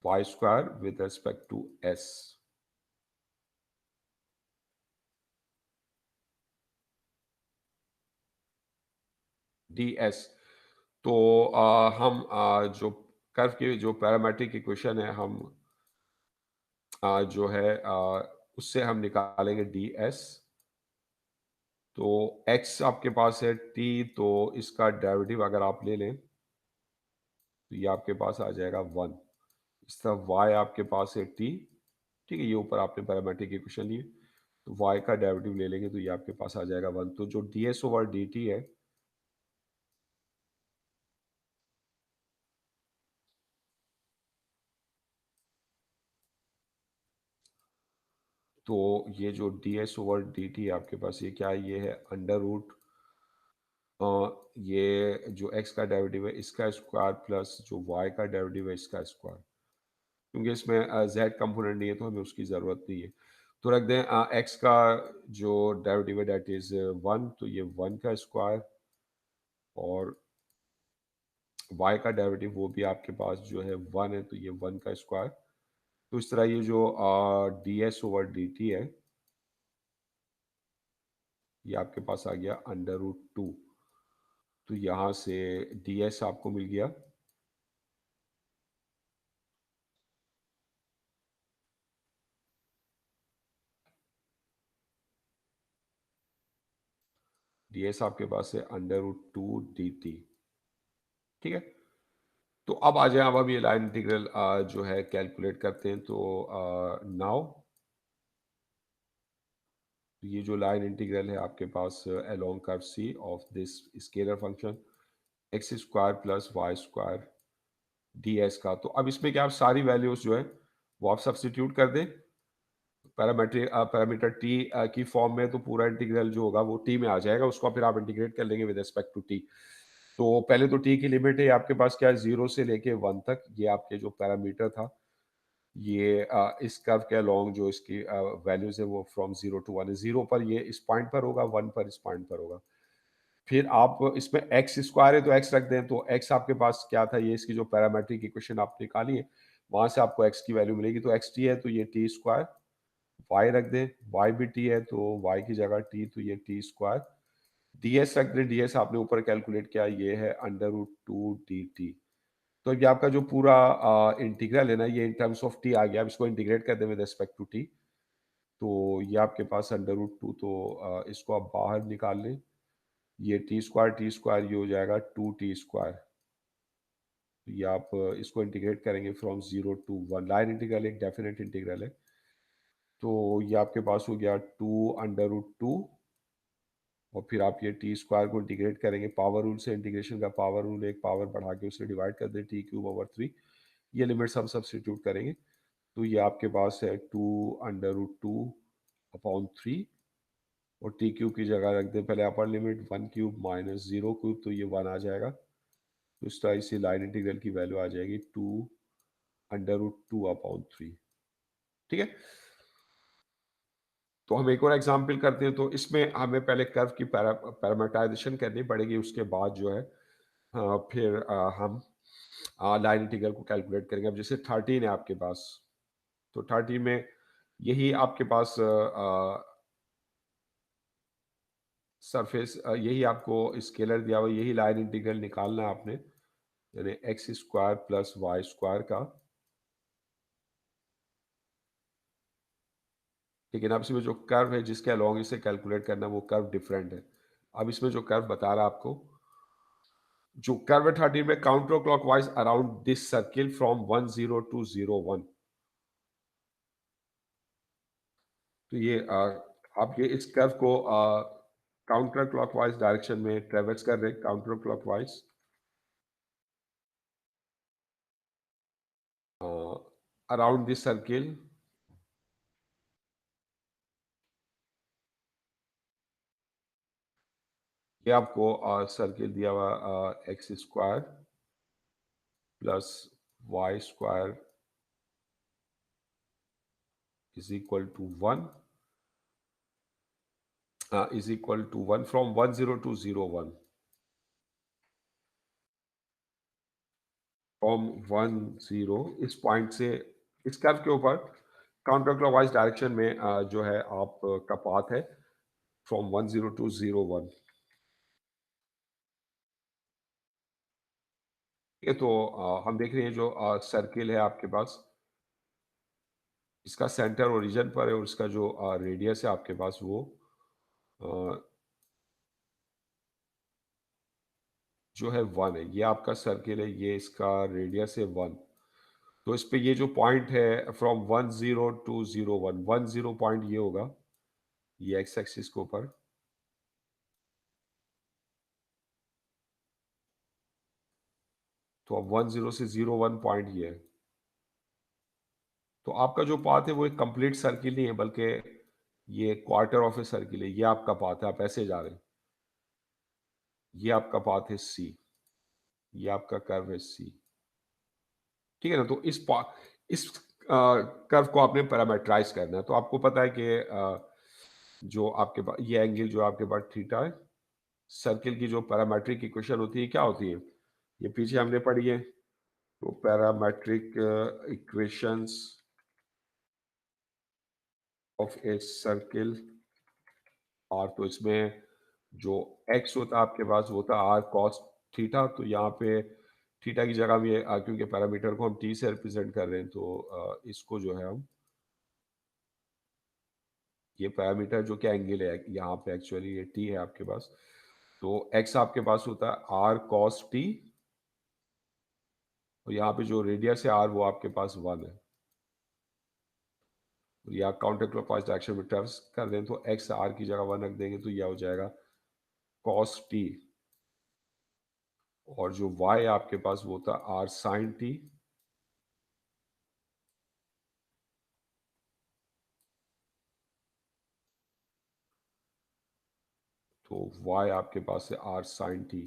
A: y square with respect to s. D s. तो हम जो कर्व की जो पैरामेट्रिक इक्वेशन है हम जो है उससे हम निकालेंगे डी एस। तो x आपके पास है t, तो इसका डेरिवेटिव अगर आप ले लें तो ये आपके पास आ जाएगा 1। इस तरफ y आपके पास है t, ठीक है, ये ऊपर आपने पैरामेट्रिक इक्वेशन लिए, तो y का डेरिवेटिव ले लेंगे तो ये आपके पास आ जाएगा 1। तो जो ds ओवर dt है तो ये जो ds ओवर dt है आपके पास ये क्या है, ये है अंडर रूट ये जो x का डेरिवेटिव है इसका स्क्वायर प्लस जो y का डेरिवेटिव है इसका स्क्वायर। क्योंकि इसमें z कंपोनेंट नहीं है तो हमें उसकी ज़रूरत नहीं है, तो रख दें x का जो डेरिवेटिव है डेट इज़ 1, तो ये 1 का स्क्वायर, और y का डेरिवेटिव वो भी आपके पास जो है 1 है तो ये 1 का स्क्वायर। तो इस तरह ये जो D S over d T है ये आपके पास आ गया अंडर रूट 2। तो यहाँ से डी एस आपको मिल गया, डी एस आपके पास है अंडर रूट 2 डी टी, ठीक है। तो अब आ जाए, अब हम ये लाइन इंटीग्रल जो है कैलकुलेट करते हैं। तो नाउ ये जो लाइन इंटीग्रल है आपके पास along curve C of this scalar function x square plus y square d s का। तो अब इसमें क्या आप सारी वैल्यूज जो है वो आप सब्सटीट्यूट कर दें पैरामीटर टी की फॉर्म में, तो पूरा इंटीग्रल जो होगा वो टी में आ जाएगा, उसको फिर आप इंटीग्रेट कर लेंगे विद रिस्पेक्ट टू टी। तो पहले तो टी की लिमिट है आपके पास क्या है 0 से लेके 1 तक, ये आपके जो पैरामीटर था ये इस कर्व के अलोंग जो इसकी वैल्यूज है वो फ्रॉम 0 टू 1 है। 0 पर ये इस पॉइंट पर होगा, 1 पर इस पॉइंट पर होगा। फिर आप इसमें एक्स स्क्वायर है तो एक्स रख दें, तो एक्स आपके पास क्या था, ये इसकी जो पैरामेट्रिक इक्वेशन आप निकाली है वहां से आपको एक्स की वैल्यू मिलेगी, तो एक्स टी है तो ये टी स्क्वायर, वाई रख दें, वाई भी टी है तो वाई की जगह टी, तो ये टी स्क्वायर, डी एस रख दें, डी एस आपने ऊपर कैलकुलेट किया ये है अंडर रूट 2 डी टी। तो ये आपका जो पूरा इंटीग्रल है ना ये इन टर्म्स ऑफ टी आ गया। अब इसको इंटीग्रेट कर दें विद रिस्पेक्ट टू टी, तो ये आपके पास अंडर रूट 2, तो इसको आप बाहर निकाल लें, ये टी स्क्वायर ये हो जाएगा 2 टी स्क्वायर। तो ये आप इसको इंटीग्रेट करेंगे फ्रॉम 0 टू 1, लाइन इंटीग्रल एक डेफिनेट इंटीग्रल है, तो ये आपके पास हो गया 2 अंडर रूट 2, और फिर आप ये टी स्क्वायर को इंटीग्रेट करेंगे पावर रूल से, इंटीग्रेशन का पावर रूल एक पावर बढ़ा के उसे डिवाइड कर दें टी³ ओवर 3, ये लिमिट्स हम सब्सटीट्यूट करेंगे, तो ये आपके पास है 2 अंडर रूट 2 अपॉन 3, और टी³ की जगह रख दें पहले अपर लिमिट 1³ माइनस 0³ तो ये 1 आ जाएगा। तो इस तरह से लाइन इंटीग्रल की वैल्यू आ जाएगी 2 अंडर रूट 2 अपॉन 3, ठीक है। तो हम एक और एग्जाम्पल करते हैं, तो इसमें हमें पहले कर्व की पैरामीटराइजेशन करनी पड़ेगी, उसके बाद जो है फिर हम लाइन इंटीग्रल को कैलकुलेट करेंगे। अब जैसे 13 है आपके पास, तो 13 में यही आपके पास सरफेस यही आपको स्केलर दिया हुआ, यही लाइन इंटीग्रल निकालना है आपने, यानी x square plus y square का। लेकिन अब इसमें जो कर्व है जिसके अलोंग इसे कैलकुलेट करना वो कर्व डिफरेंट है। अब इसमें जो कर्व बता रहा है आपको, जो कर्व है 13 में counter clockwise around this circle from 10 to 01, तो ये आप ये इस कर्व को काउंटर क्लॉकवाइज डायरेक्शन में ट्रेवर्स कर रहे हैं, counter clockwise around this circle, ये आपको सर्किल दिया हुआ x square plus y square is equal to 1 is equal to 1 from 10 to 01, from 10 इस पॉइंट से इस कर्व के ऊपर काउंटर क्लॉकवाइज डायरेक्शन में जो है आप का पाथ है फ्रॉम 10 टू 01। ये तो हम देख रहे हैं जो सर्किल है आपके पास, इसका सेंटर ओरिजिन पर है और इसका जो रेडियस है आपके पास वो अ, जो है 1 है। ये आपका सर्किल है, ये इसका रेडियस है 1। तो इस पे ये जो पॉइंट है फ्रॉम 10 टू 01, 10 पॉइंट ये होगा, ये एक्स एक्सिस के ऊपर। तो अब 10 से 01 पॉइंट ये है। तो आपका जो पाथ है वो एक कंप्लीट सर्किल नहीं है, बल्कि ये क्वार्टर ऑफ ए सर्किल है। ये आपका पाथ है, आप ऐसे जा रहे हैं। ये आपका पाथ है सी, ये आपका कर्व है सी। ठीक है ना? तो इस कर्व को आपने पैरामीटराइज करना है। तो आपको पता है कि जो आपके पास ये एंगल जो आपके पास थीटा है, सर्किल की जो पैरामेट्रिक इक्वेशन होती है क्या होती है, ये पीछे हमने पढ़ी है। तो parametric equations of a circle are, तो इसमें जो एक्स होता है आपके पास वो होता है आर कॉस थीटा। तो यहाँ पे थीटा की जगह भी क्योंकि पैरामीटर को हम टी से रिप्रेजेंट कर रहे हैं, तो इसको जो है हम ये पैरामीटर जो कि एंगल है यहाँ पे एक्चुअली ये टी है आपके पास। तो एक्स आपके पास होता है आर कॉस टी, और यहाँ पे जो रेडियस है आर वो आपके पास 1 है। या काउंटर क्लॉकवाइज डायरेक्शन में ट्रेवल्स कर दें तो एक्स आर की जगह 1 रख देंगे तो यह हो जाएगा कॉस टी, और जो वाई आपके पास वो होता है आर साइन टी। तो y आपके पास है r sin t।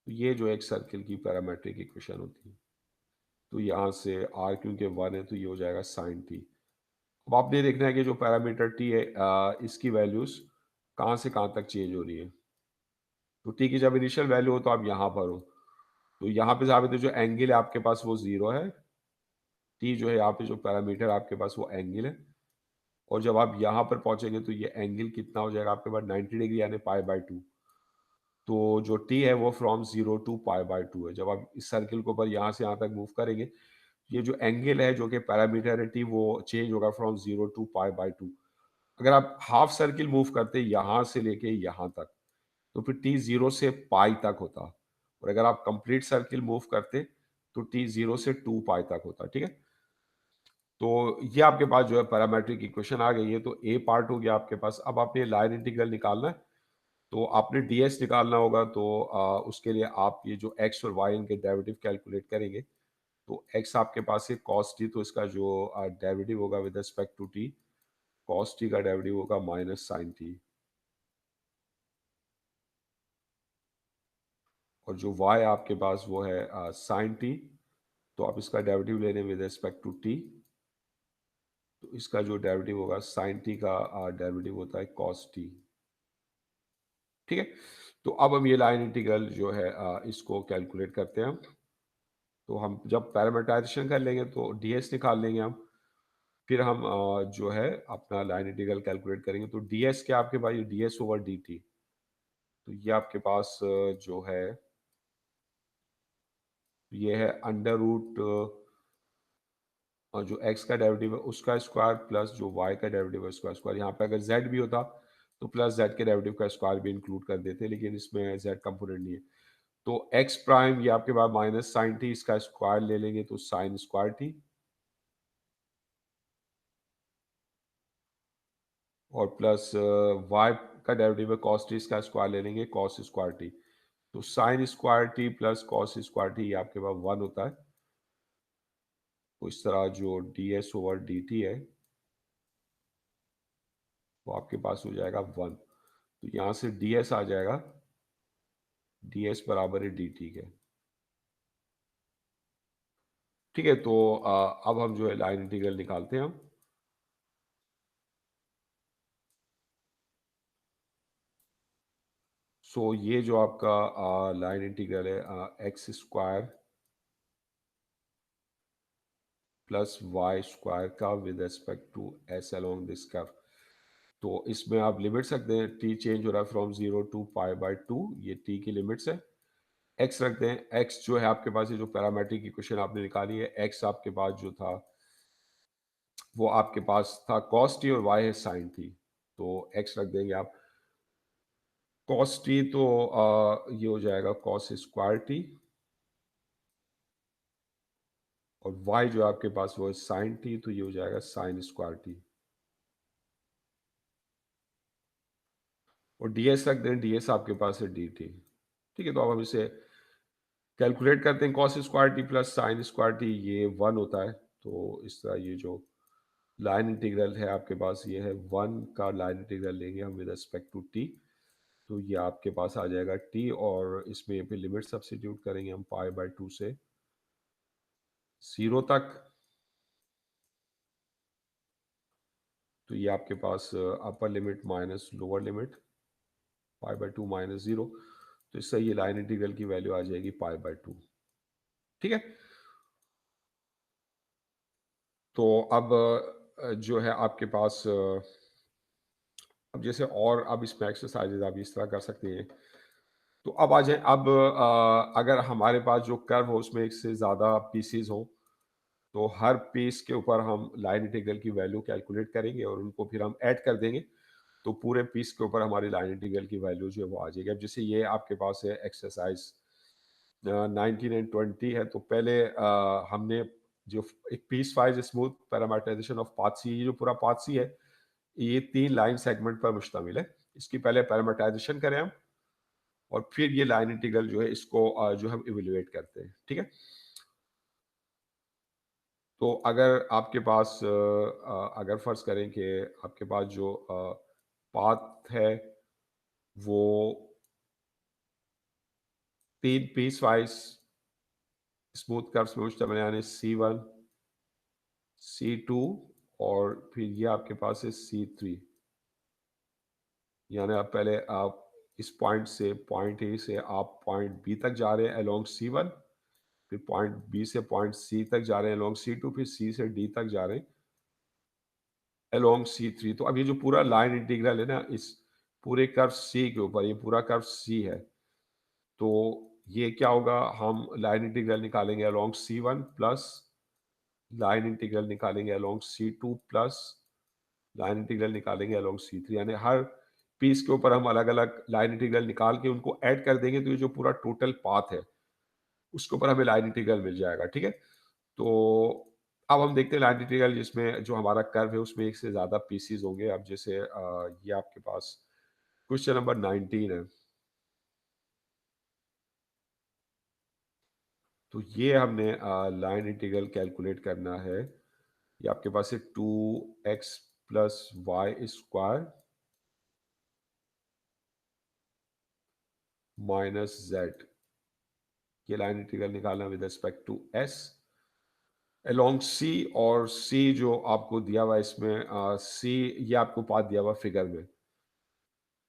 A: तो ये जो एक सर्किल की पैरामेट्रिक इक्वेशन होती है। तो यहाँ से r क्योंकि 1 है तो ये हो जाएगा sin t। अब आपने देखना है कि जो पैरामीटर t है इसकी वैल्यूज कहाँ से कहाँ तक चेंज हो रही है। तो t की जब इनिशियल वैल्यू हो तो आप यहाँ पर हो, तो यहाँ पे साबित है जो एंगल है आपके पास वो 0 है। t जो है यहाँ पे जो पैरामीटर आपके पास वो एंगल है, और जब आप यहाँ पर पहुंचेंगे तो ये एंगल कितना हो जाएगा आपके पास 90 डिग्री यानी π/2। तो जो टी है वो फ्रॉम 0 टू π/2 है। जब आप इस सर्किल को पर यहाँ से यहाँ तक मूव करेंगे, ये जो एंगल है जो कि पैरामीटर है टी वो चेंज होगा फ्रॉम 0 टू π/2। अगर आप हाफ सर्किल मूव करते यहाँ से लेके यहाँ तक तो फिर टी 0 से पाई तक होता, और अगर आप कंप्लीट सर्किल मूव करते तो टी 0 से 2 पाई तक होता। ठीक है? तो ये आपके पास जो है पैरामेट्रिक इक्वेशन आ गई है। तो ए पार्ट हो गया आपके पास। अब आपने लाइन इंटीग्रल निकालना है, तो आपने ds निकालना होगा। तो उसके लिए आप ये जो x और y इनके डेरिवेटिव कैलकुलेट करेंगे। तो x आपके पास है cos t, तो इसका जो डेरिवेटिव होगा with respect to t, cos t का डेरिवेटिव होगा माइनस साइन t। और जो y आपके पास वो है साइन t, तो आप इसका डेरिवेटिव ले रहे हैं विद रिस्पेक्ट टू t। तो इसका जो डेरिवेटिव होगा साइन t का डेरिवेटिव होता है cos t। ठीक है? तो अब हम ये लाइन इंटीग्रल जो है इसको कैलकुलेट करते हैं हम। तो हम जब पैरामीटराइजेशन कर लेंगे तो ds निकाल लेंगे हम। फिर हम जो है अपना लाइन इंटीग्रल कैलकुलेट करेंगे। तो ds क्या आपके पास, ds ओवर dt। तो ये आपके पास जो है ये है अंडर रूट जो x का डेरिवेटिव है उसका स्क्वायर प्लस जो y का डेरिवेटिव है उसका स्क्वायर। यहाँ पे अगर z भी होता तो प्लस z के डेरिवेटिव का स्क्वायर भी इंक्लूड कर देते, लेकिन इसमें z कंपोनेंट नहीं है। तो x प्राइम ये आपके पास माइनस साइन टी, इसका स्क्वायर ले लेंगे तो साइन स्क्वायर टी, और प्लस y का डेरिवेटिव है कॉस टी, इसका स्क्वायर ले लेंगे कॉस स्क्वायर टी। तो sign square t plus cos square T आपके पास 1 होता है। तो इस तरह जो ds ओवर dt है वो आपके पास हो जाएगा 1। तो यहाँ से ds आ जाएगा, ds बराबर है dt के। ठीक है? तो अब हम जो है लाइन इंटीग्रल निकालते हैं हम। सो ये जो आपका लाइन इंटीग्रल है x square plus y square का with respect to s along this curve. तो इसमें आप लिमिट्स रख दें, टी चेंज हो रहा है फ्रॉम 0 टू पाई बाय 2, ये टी की लिमिट्स है। एक्स रख दें, एक्स जो है आपके पास, ये जो पैरामेट्रिक इक्वेशन आपने निकाली है, एक्स आपके पास जो था वो आपके पास था कॉस टी और वाई है साइन टी। तो एक्स रख देंगे आप कॉस टी, तो ये हो जाएगा कॉस स्क्वायर टी, और वाई जो आपके पास वो है साइन टी, तो ये हो जाएगा साइन स्क्वायर टी। और डीएस रख दें, डीएस आपके पास है डी टी। ठीक है, तो अब हम इसे कैलकुलेट करते हैं। Cos square t plus sine square t ये 1 होता है। तो इस तरह ये जो लाइन इंटीग्रल है आपके पास, ये है 1 का लाइन इंटीग्रल लेंगे हम विद रिस्पेक्ट टू टी। तो ये आपके पास आ जाएगा टी, और इसमें फिर लिमिट सब्स्टिट्यूट करेंगे हम पाई बाय 2 से 0 तक। तो ये आपके पास upper limit minus lower limit pi by 2 minus 0। तो इससे ये लाइन इंटीग्रल की वैल्यू आ जाएगी पाई बाय 2। ठीक है, तो अब जो है आपके पास अब जैसे और अब इसमें एक्सरसाइजेज आप इस तरह कर सकते हैं। तो अब आ जाए, अब अगर हमारे पास जो कर्व हो उसमें एक से ज़्यादा पीसीज हो, तो हर पीस के ऊपर हम लाइन इंटीग्रल की वैल्यू कैलकुलेट करेंगे और उनको फिर हम ऐड कर देंगे। तो पूरे पीस के ऊपर हमारी लाइन इंटीग्रल की वैल्यू जो है वो आ जाएगी। अब जैसे ये आपके पास है एक्सरसाइज 19 एंड 20 है। तो पहले हमने जो एक piecewise smooth parameterization of path C, ये जो पूरा पाथ सी है ये 3 लाइन सेगमेंट पर मुश्तमिल है। इसकी पहले पैरामीटराइजेशन करें हम, और फिर ये लाइन इंटीग्रल जो है इसको जो हम इवेल्युएट करते हैं। ठीक है, तो अगर आपके पास अगर फर्ज करें कि आपके पास जो पाथ है वो 3 पीस वाइज स्मूथ कर्व्स में मुश्तमिल है, यानी C1 C2 और फिर ये आपके पास है C3। यानी आप पहले आप इस पॉइंट से, पॉइंट ए से आप पॉइंट बी तक जा रहे हैं अलोंग C1, फिर पॉइंट बी से पॉइंट सी तक जा रहे हैं अलोंग C2, फिर सी से डी तक जा रहे हैं अलोंग C3। तो अब ये जो पूरा लाइन इंटीग्रल है ना, इस पूरे कर्व सी के ऊपर, ये पूरा कर्व सी है। तो ये क्या होगा, हम लाइन इंटीग्रल निकालेंगे along C1 plus line integral निकालेंगे along C2 plus line integral निकालेंगे अलोंग C3। यानी हर पीस के ऊपर हम अलग अलग लाइन इंटीग्रल निकाल के उनको ऐड कर देंगे, तो ये जो पूरा टोटल पाथ है उसके ऊपर हमें लाइन इंटीग्रल मिल जाएगा। ठीक है, तो अब हम देखते हैं लाइन इंटीग्रल जिसमें जो हमारा कर्व है उसमें एक से ज़्यादा पीसीज होंगे। अब जैसे ये आपके पास क्वेश्चन नंबर 19 है। तो ये हमने लाइन इंटीग्रल कैलकुलेट करना है। ये आपके पास है 2x plus y square minus z. ये लाइन इंटीग्रल निकालना with respect to s along C. और सी जो आपको दिया हुआ है इसमें सी, ये आपको पाथ दिया हुआ फिगर में।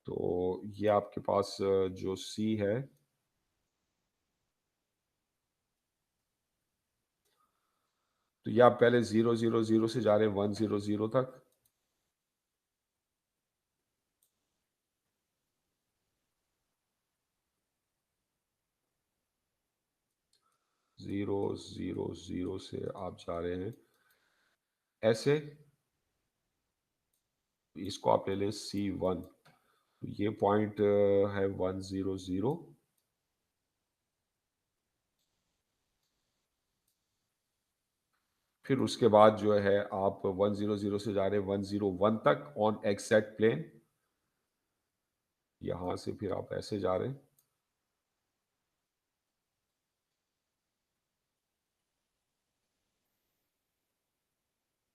A: तो ये आपके पास जो सी है, तो ये आप पहले 0 0 0 से जा रहे हैं 1 0 0 तक। 0 0 0 से आप जा रहे हैं ऐसे, इसको आप ले लें C1। तो ये पॉइंट है 1 0 0। फिर उसके बाद जो है आप 1 0 0 से जा रहे हैं 1 0 1 तक ऑन एक्सैक्ट प्लेन। यहां से फिर आप ऐसे जा रहे हैं,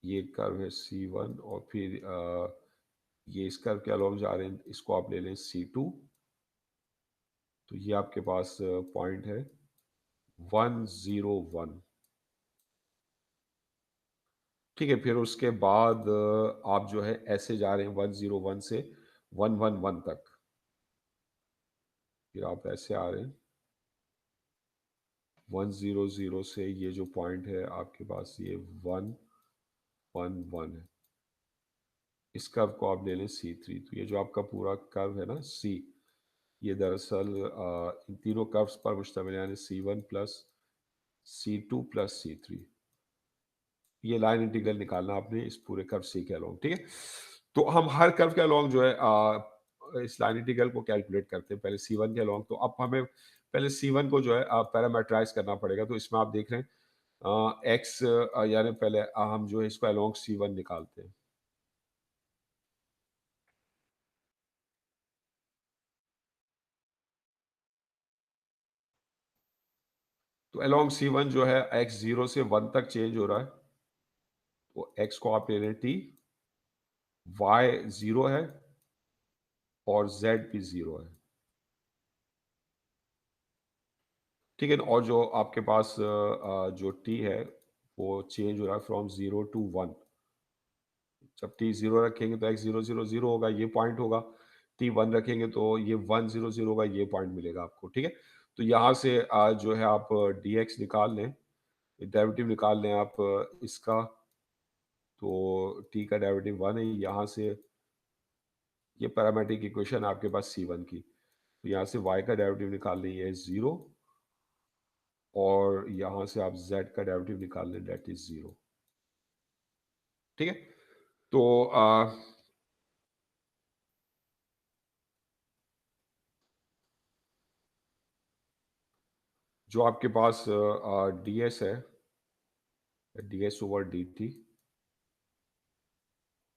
A: ये कर्व है C1, और फिर ये इस कर्व के अलोंग जा रहे हैं, इसको आप ले लें C2। तो ये आपके पास पॉइंट है 1 0 1। ठीक है, फिर उसके बाद आप जो है ऐसे जा रहे हैं 1 0 1 से 1 1 1 तक। फिर आप ऐसे आ रहे हैं 100 से, ये जो पॉइंट है आपके पास ये 111 है। इस कर्व को आप ले लें C3। तो ये जो आपका पूरा कर्व है ना C, ये दरअसल इन तीनों कर्व्स पर मुश्तमिल है, यानी C1 plus C2 plus C3। ये लाइन इंटीग्रल निकालना आपने इस पूरे कर्व C के अलोंग, ठीक है। तो हम हर कर्व के अलोंग जो है इस लाइन इंटीग्रल को कैलकुलेट करते हैं पहले C1 के अलोंग। तो अब हमें पहले C1 को जो है पैरामीटराइज करना पड़ेगा। तो इसमें आप देख रहे हैं एक्स, यानी पहले हम जो है इसको अलोंग C1 निकालते हैं। तो अलोंग C1 जो है x 0 से 1 तक चेंज हो रहा है। तो x को आप ले लें t, y 0 है और z भी 0 है, ठीक है। और जो आपके पास जो t है वो चेंज हो रहा है फ्रॉम 0 टू 1। जब t 0 रखेंगे तो x 0 0 0 होगा, ये पॉइंट होगा। t 1 रखेंगे तो ये 1 0 0 होगा, ये पॉइंट मिलेगा आपको, ठीक है। तो यहाँ से जो है आप dx निकाल लें, डेरिवेटिव निकाल लें आप इसका। तो t का डेरिवेटिव 1 है। यहाँ से ये पैरामेट्रिक इक्वेशन आपके पास C1 की, तो यहाँ से y का डेरिवेटिव निकाल लें, ये 0। और यहाँ से आप z का डेरिवेटिव निकाल लें, डेट इज 0, ठीक है। तो जो आपके पास ds है, ds over dt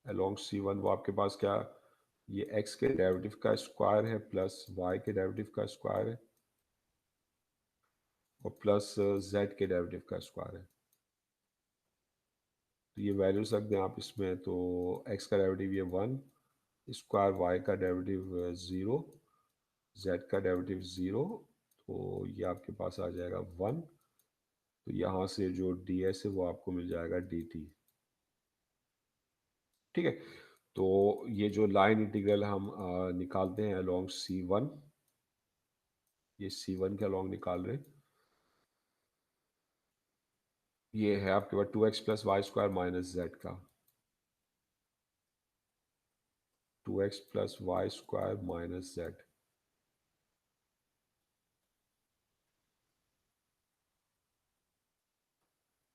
A: along C1, वो आपके पास क्या, ये x के डेरिवेटिव का स्क्वायर है प्लस y के डेरिवेटिव का स्क्वायर है और प्लस z के डेरिवेटिव का स्क्वायर है। तो ये वैल्यूज रख दें आप इसमें। तो x का डेरिवेटिव ये 1 स्क्वायर, y का डेरिवेटिव 0, z का डेरिवेटिव 0। तो ये आपके पास आ जाएगा 1। तो यहाँ से जो ds है वो आपको मिल जाएगा dt, ठीक है। तो ये जो लाइन इंटीग्रल हम निकालते हैं अलोंग C1, ये C1 के अलोंग निकाल रहे हैं, ये है आपके पास 2x plus y square minus z का, 2x plus y square minus z,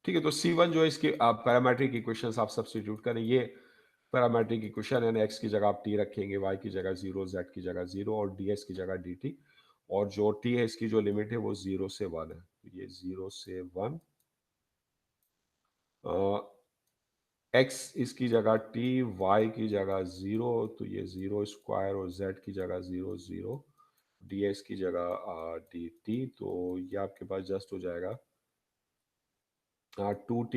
A: ठीक है। तो C1 जो है इसके पैरामेट्रिक इक्वेशंस आप सब्स्टिट्यूट करें। ये पैरामेट्रिक इक्वेशन है, x की जगह आप t रखेंगे, y की जगह 0, z की जगह 0 और ds की जगह dt। और जो t है इसकी जो लिमिट है वो 0 से 1 है। तो ये 0 से 1, x इसकी जगह t, y की जगह 0, तो ये 0 स्क्वायर और z की जगह 0 0, ds की जगह dt। तो ये आपके पास जस्ट हो जाएगा 2t।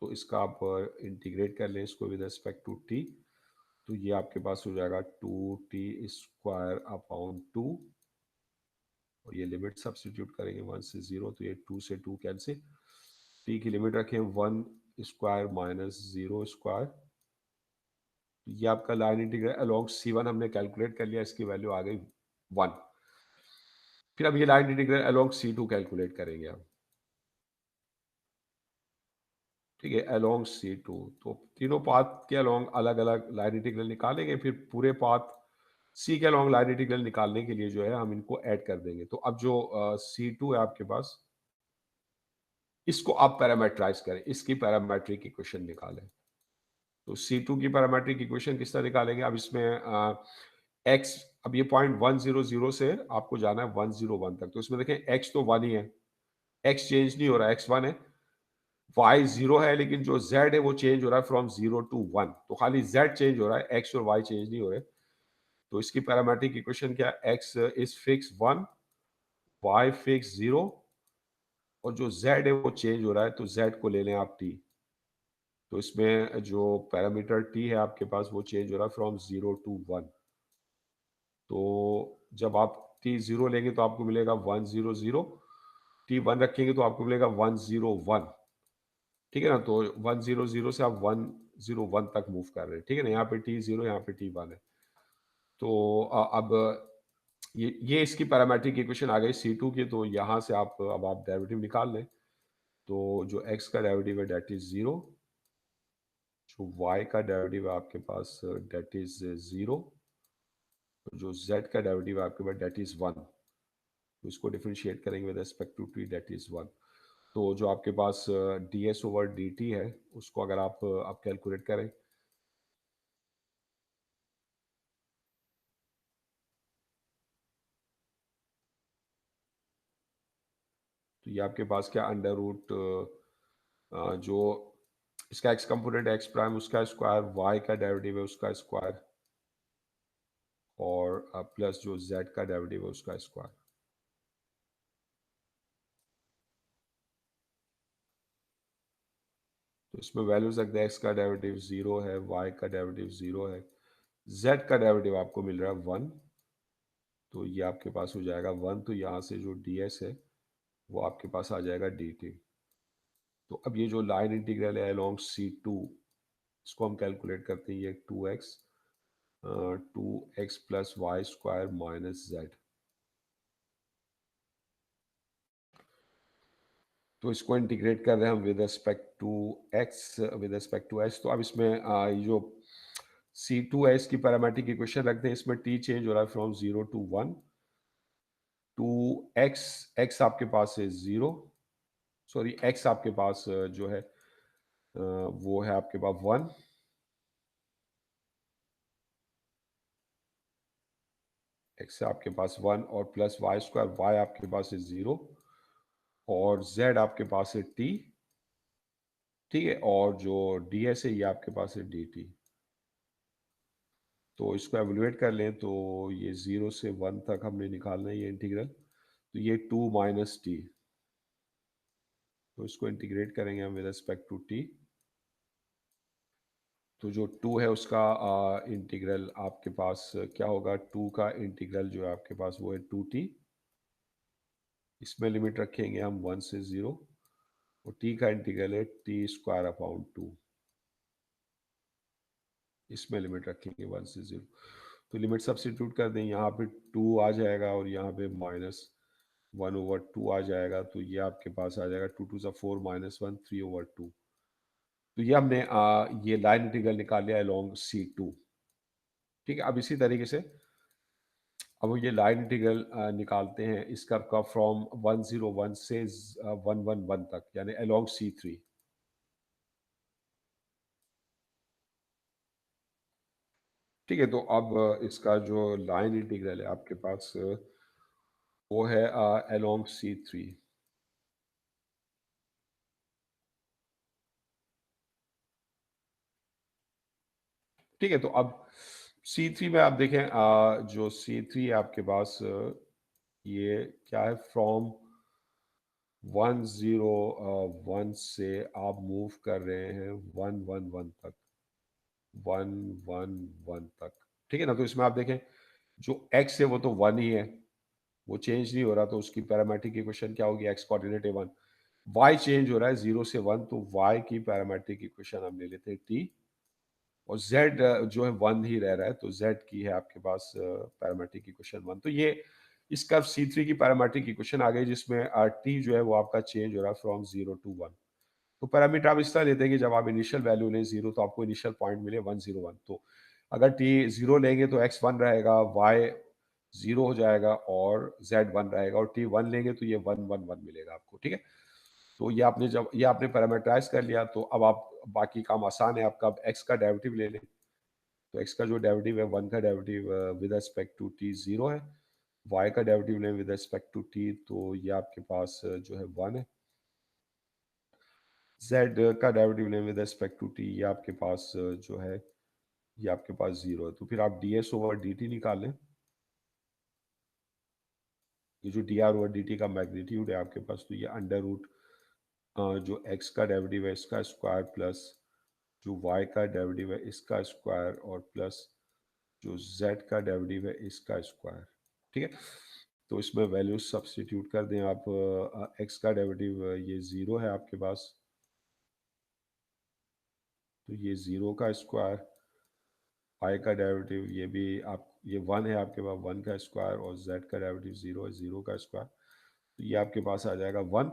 A: तो इसका आप इंटीग्रेट कर लें इसको विद रिस्पेक्ट टू t। तो ये आपके पास हो जाएगा 2t स्क्वायर अपॉन 2। और ये लिमिट सब्स्टिट्यूट करेंगे 1 से 0, तो ये 2 से 2 कैंसिल। t की लिमिट रखें 1 स्क्वायर माइनस 0 स्क्वायर। ये आपका लाइन इंटीग्रल अलोंग C1 हमने कैलकुलेट कर लिया, इसकी वैल्यू आ गई 1। फिर अब ये line integral along C2 calculate करेंगे हम, ठीक है। अलोंग C2 तो तीनों पाथ के अलोंग अलग अलग लाइन इंटीग्रल निकालेंगे, फिर पूरे पाथ C के अलोंग लाइन इंटीग्रल निकालने के लिए जो है हम इनको ऐड कर देंगे। तो अब जो C2 है आपके पास, इसको आप पैरामेट्राइज करें, इसकी पैरामेट्रिक इक्वेशन निकालें। तो C2 की पैरामेट्रिक इक्वेशन किस तरह निकालेंगे? अब इसमें x, अब ये पॉइंट 100 से आपको जाना है 101 तक। तो इसमें देखें x तो 1 ही है, x चेंज नहीं हो रहा है, x 1 है, y 0 है, लेकिन जो z है वो चेंज हो रहा है फ्रॉम 0 टू 1। तो खाली z चेंज हो रहा है, x और y चेंज नहीं हो रहे। तो इसकी पैरामेट्रिक इक्वेशन क्या है? x is fix 1, y fix 0 और जो z है वो चेंज हो रहा है, तो z को ले लें आप t। तो इसमें जो पैरामीटर t है आपके पास वो चेंज हो रहा है फ्रॉम 0 टू 1। तो जब आप t 0 लेंगे तो आपको मिलेगा 100, t 1 रखेंगे तो आपको मिलेगा 101, ठीक है ना। तो 100 से आप 101 तक मूव कर रहे हैं, ठीक है ना। यहाँ पे t 0, यहाँ पे t 1 है। तो अब ये इसकी पैरामेट्रिक इक्वेशन आ गई C2 की, तो यहाँ से आप अब आप डेरिवेटिव निकाल लें। तो जो x का डेरिवेटिव है डेट इज 0, जो y का डेरिवेटिव है आपके पास डेट इज 0, जो z का डेरिवेटिव है आपके पास डेट इज 1। तो इसको डिफरेंशिएट करेंगे with respect to t, that is 1। तो जो आपके पास ds ओवर dt है, उसको अगर आप कैलकुलेट करें, तो ये आपके पास क्या अंडर रूट जो इसका x कंपोनेंट x प्राइम उसका स्क्वायर, y का डेरिवेटिव है उसका स्क्वायर, और प्लस जो z का डेरिवेटिव है उसका स्क्वायर। तो इसमें वैल्यूज रख दें, x का डेरिवेटिव 0 है, y का डेरिवेटिव 0 है, z का डेरिवेटिव आपको मिल रहा है 1। तो ये आपके पास हो जाएगा 1, तो यहाँ से जो ds है वो आपके पास आ जाएगा dt। तो अब ये जो लाइन इंटीग्रल है अलोंग C2, इसको हम कैलकुलेट करते हैं। ये 2x plus y square minus z. तो इसको इंटीग्रेट कर रहे हैं हम with respect to x, with respect to h। तो अब इसमें ये जो C2h की पैरामेट्रिक इक्वेशन रखते हैं, इसमें t चेंज हो रहा है फ्रॉम 0 to 1 टू x आपके पास है 0, सॉरी x आपके पास जो है वो है आपके पास 1, x आपके पास 1 और प्लस वाई स्क्वायर, y आपके पास है 0 और z आपके पास है t, ठीक है, और जो ds है ये आपके पास है dt। तो इसको एवलुएट कर लें तो ये 0 से 1 तक हमने निकालना है ये इंटीग्रल। तो ये 2 माइनस टी, तो इसको इंटीग्रेट करेंगे हम विद रिस्पेक्ट टू टी। तो जो 2 है उसका इंटीग्रल आपके पास क्या होगा, 2 का इंटीग्रल जो है आपके पास वो है 2t। इसमें लिमिट रखेंगे हम 1 से 0, और t का इंटीग्रल है टी स्क्वायर अपॉन 2। इसमें लिमिट रखेंगे 1 से 0। तो लिमिट सब्स्टिट्यूट कर दें, यहाँ पे 2 आ जाएगा और यहाँ पे माइनस 1/2 आ जाएगा। तो ये आपके पास आ जाएगा 2 2 4 -1 3/2। तो ये हमने ये लाइन इंटीग्रल निकाल लिया अलोंग C2। ठीक है, अब इसी तरीके से अब ये लाइन इंटीग्रल निकालते हैं इस कर्व का फ्रॉम 101 से 111 तक, यानी अलोंग C3। ठीक है, तो अब इसका जो लाइन इंटीग्रल है आपके पास वो है अलोंग C3। ठीक है, तो अब C3 में आप देखें जो C3 है आपके पास ये क्या है, फ्रॉम 101 से आप मूव कर रहे हैं 111 तक, 111 तक। ठीक है ना, तो इसमें आप देखें जो x है वो तो 1 ही है, वो चेंज नहीं हो रहा। तो उसकी पैरामेट्रिक इक्वेशन क्या होगी, x कोऑर्डिनेट है 1, y चेंज हो रहा है 0 से 1, तो y की पैरामेट्रिक इक्वेशन हम ले लेते हैं t, और z जो है 1 ही रह रहा है, तो z की है आपके पास पैरामेट्रिक इक्वेशन 1। तो ये इस कर्व C3 की पैरामेट्रिक इक्वेशन आ गई, जिसमें t जो है वो आपका चेंज हो रहा है फ्रॉम 0 to 1। तो पैरामीटर आप इस तरह लेते हैं कि जब आप इनिशियल वैल्यू लें 0, तो आपको इनिशियल पॉइंट मिले 101। तो अगर t 0 लेंगे तो x 1 रहेगा, y 0 हो जाएगा और z 1 रहेगा, और t 1 लेंगे तो ये 111 मिलेगा आपको। ठीक है, तो ये आपने जब ये आपने पैरामीटराइज कर लिया, तो अब आप बाकी काम आसान है आपका। अब x का डेरिवेटिव ले लें, तो x का जो डेरिवेटिव है 1 का derivative with respect to t 0 है, y का डेरिवेटिव लें विद रिस्पेक्ट टू t, तो ये आपके पास जो है 1 है। z का डेरिवेटिव लें विद रिस्पेक्ट टू t, ये आपके पास जो है ये आपके पास 0 है। तो फिर आप ds ओवर dt निकाल लें। ये जो dr ओवर dt का मैग्नीट्यूड है आपके पास, तो ये अंडर रूट जो x का डेरिवेटिव है इसका स्क्वायर, प्लस जो y का डेरिवेटिव है इसका स्क्वायर, और प्लस जो z का डेरिवेटिव है इसका स्क्वायर। ठीक है, तो इसमें वैल्यू सब्स्टिट्यूट कर दें आप। x का डेरिवेटिव ये 0 है आपके पास, तो ये 0 का स्क्वायर, y का डेरिवेटिव ये भी आप ये 1 है आपके पास, 1 का स्क्वायर, और z का डेरिवेटिव 0 है, 0 का स्क्वायर, तो ये आपके पास आ जाएगा 1।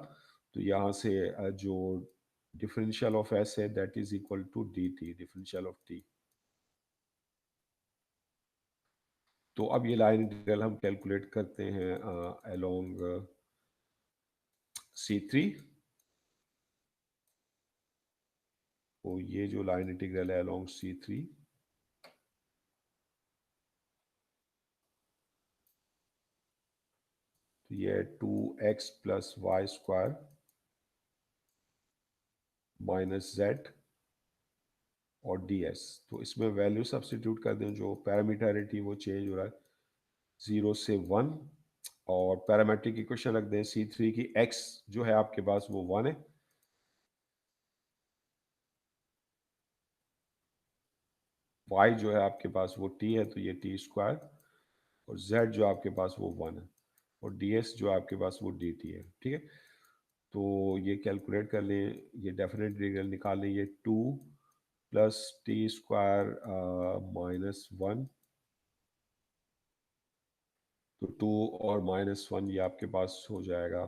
A: तो यहाँ से जो डिफरेंशियल ऑफ s है that is equal to dt, differential of t। तो अब ये लाइन इंटीग्रल हम कैलकुलेट करते हैं अलोंग C3। तो ये जो लाइन इंटीग्रल है अलोंग C3, तो ये 2x plus y square minus z और ds। तो इसमें वैल्यू सब्स्टिट्यूट कर दें, जो पैरामीटर वो चेंज हो रहा है 0 से 1, और पैरामेट्रिक इक्वेशन रख दें C3 की, x जो है आपके पास वो 1 है, y जो है आपके पास वो t है, तो ये t स्क्वायर, और z जो आपके पास वो 1 है, और ds जो आपके पास वो dt है। ठीक है, तो ये कैलकुलेट कर लें, ये डेफिनेट इंटीग्रल निकाल लें, ये 2 प्लस टी स्क्वायर माइनस 1, तो 2 और माइनस 1 ये आपके पास हो जाएगा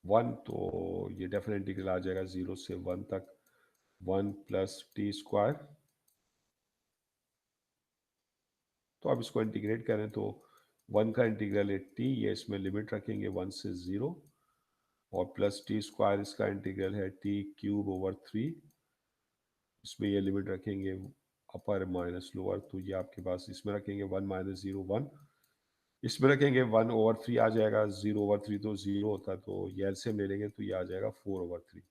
A: 1। तो ये डेफिनेट इंटीग्रल आ जाएगा 0 से 1 तक, 1 प्लस टी स्क्वायर। तो अब इसको इंटीग्रेट करें तो 1 का इंटीग्रल है टी, ये इसमें लिमिट रखेंगे 1 से 0, और प्लस टी स्क्वायर इसका इंटीग्रल है टी क्यूब ओवर 3, इसमें ये लिमिट रखेंगे अपर माइनस लोअर, तो ये आपके पास इसमें रखेंगे 1 माइनस 0 1, इसमें रखेंगे 1 ओवर 3 आ जाएगा, 0 ओवर 3 तो 0 होता है, तो ये एलसीएम ले लेंगे तो ये आ जाएगा 4 ओवर 3।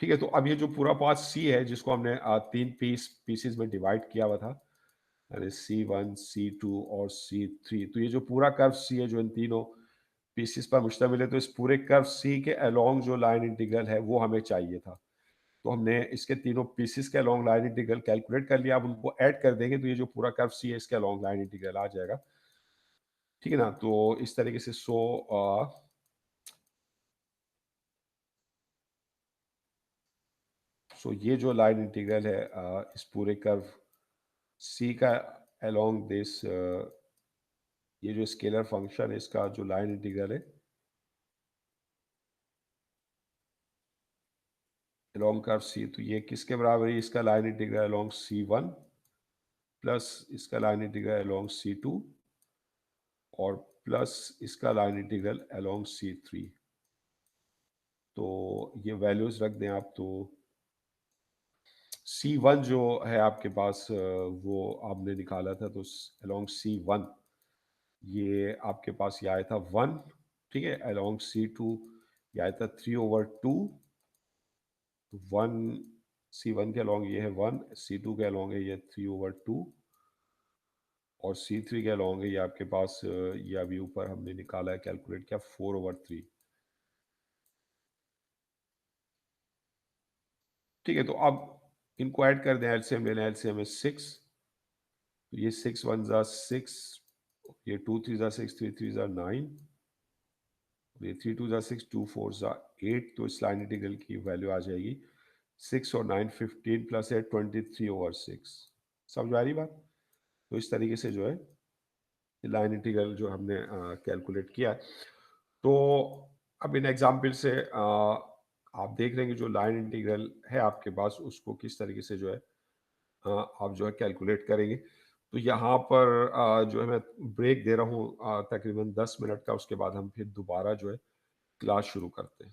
A: ठीक है, तो अब ये जो पूरा पार्ट सी है जिसको हमने तीन पीसेस में डिवाइड किया हुआ था, यानी C1 C2 और C3, तो ये जो पूरा कर्व सी है जो इन तीनों पीसेस पर मुश्तमिल है, तो इस पूरे कर्व सी के अलोंग जो लाइन इंटीग्रल है वो हमें चाहिए था। तो हमने इसके तीनों पीसेस के अलोंग लाइन इंटीग्रल कैलकुलेट कर लिया, अब उनको ऐड कर देंगे तो ये जो पूरा कर्व सी है इसके अलोंग लाइन इंटीग्रल आ जाएगा। ठीक है ना, तो इस तरीके से सो ये जो लाइन इंटीग्रल है इस पूरे कर्व सी का अलोंग दिस, ये जो स्केलर फंक्शन है इसका जो लाइन इंटीग्रल है अलोंग कर्व सी, तो ये किसके बराबर है, इसका line integral along C1 plus इसका लाइन इंटीग्रल अलोंग C2 और प्लस इसका लाइन इंटीग्रल अलोंग C3। तो ये वैल्यूज रख दें आप, तो C1 जो है आपके पास वो आपने निकाला था, तो अलोंग C1 ये आपके पास ये आया था 1। ठीक है, अलोंग C2 ये आया था 3/2, 1 C1 के अलोंग ये है 1, C2 के अलोंग है ये 3/2, और C3 के अलोंग है ये आपके पास ये अभी ऊपर हमने निकाला है, कैलकुलेट किया 4/3। ठीक है, तो अब इनको ऐड कर दें, एलसीएम लेना है, एलसीएम है 6, तो ये 6 1 जा 6, ये 2 3 जा 6, 3 3 जा 9, ये 3 2 जा 6, 2 4 जा 8, तो इस लाइन इंटीग्रल की वैल्यू आ जाएगी 6 और 9 15 प्लस 8 23/6। समझ आ रही बात? तो इस तरीके से जो है लाइन इंटीग्रल जो हमने कैलकुलेट किया। तो अब इन एग्जाम्पल से आप देख रहे हैं कि जो लाइन इंटीग्रल है आपके पास उसको किस तरीके से जो है आप जो है कैलकुलेट करेंगे। तो यहाँ पर जो है मैं ब्रेक दे रहा हूँ तकरीबन 10 मिनट का, उसके बाद हम फिर दोबारा जो है क्लास शुरू करते हैं।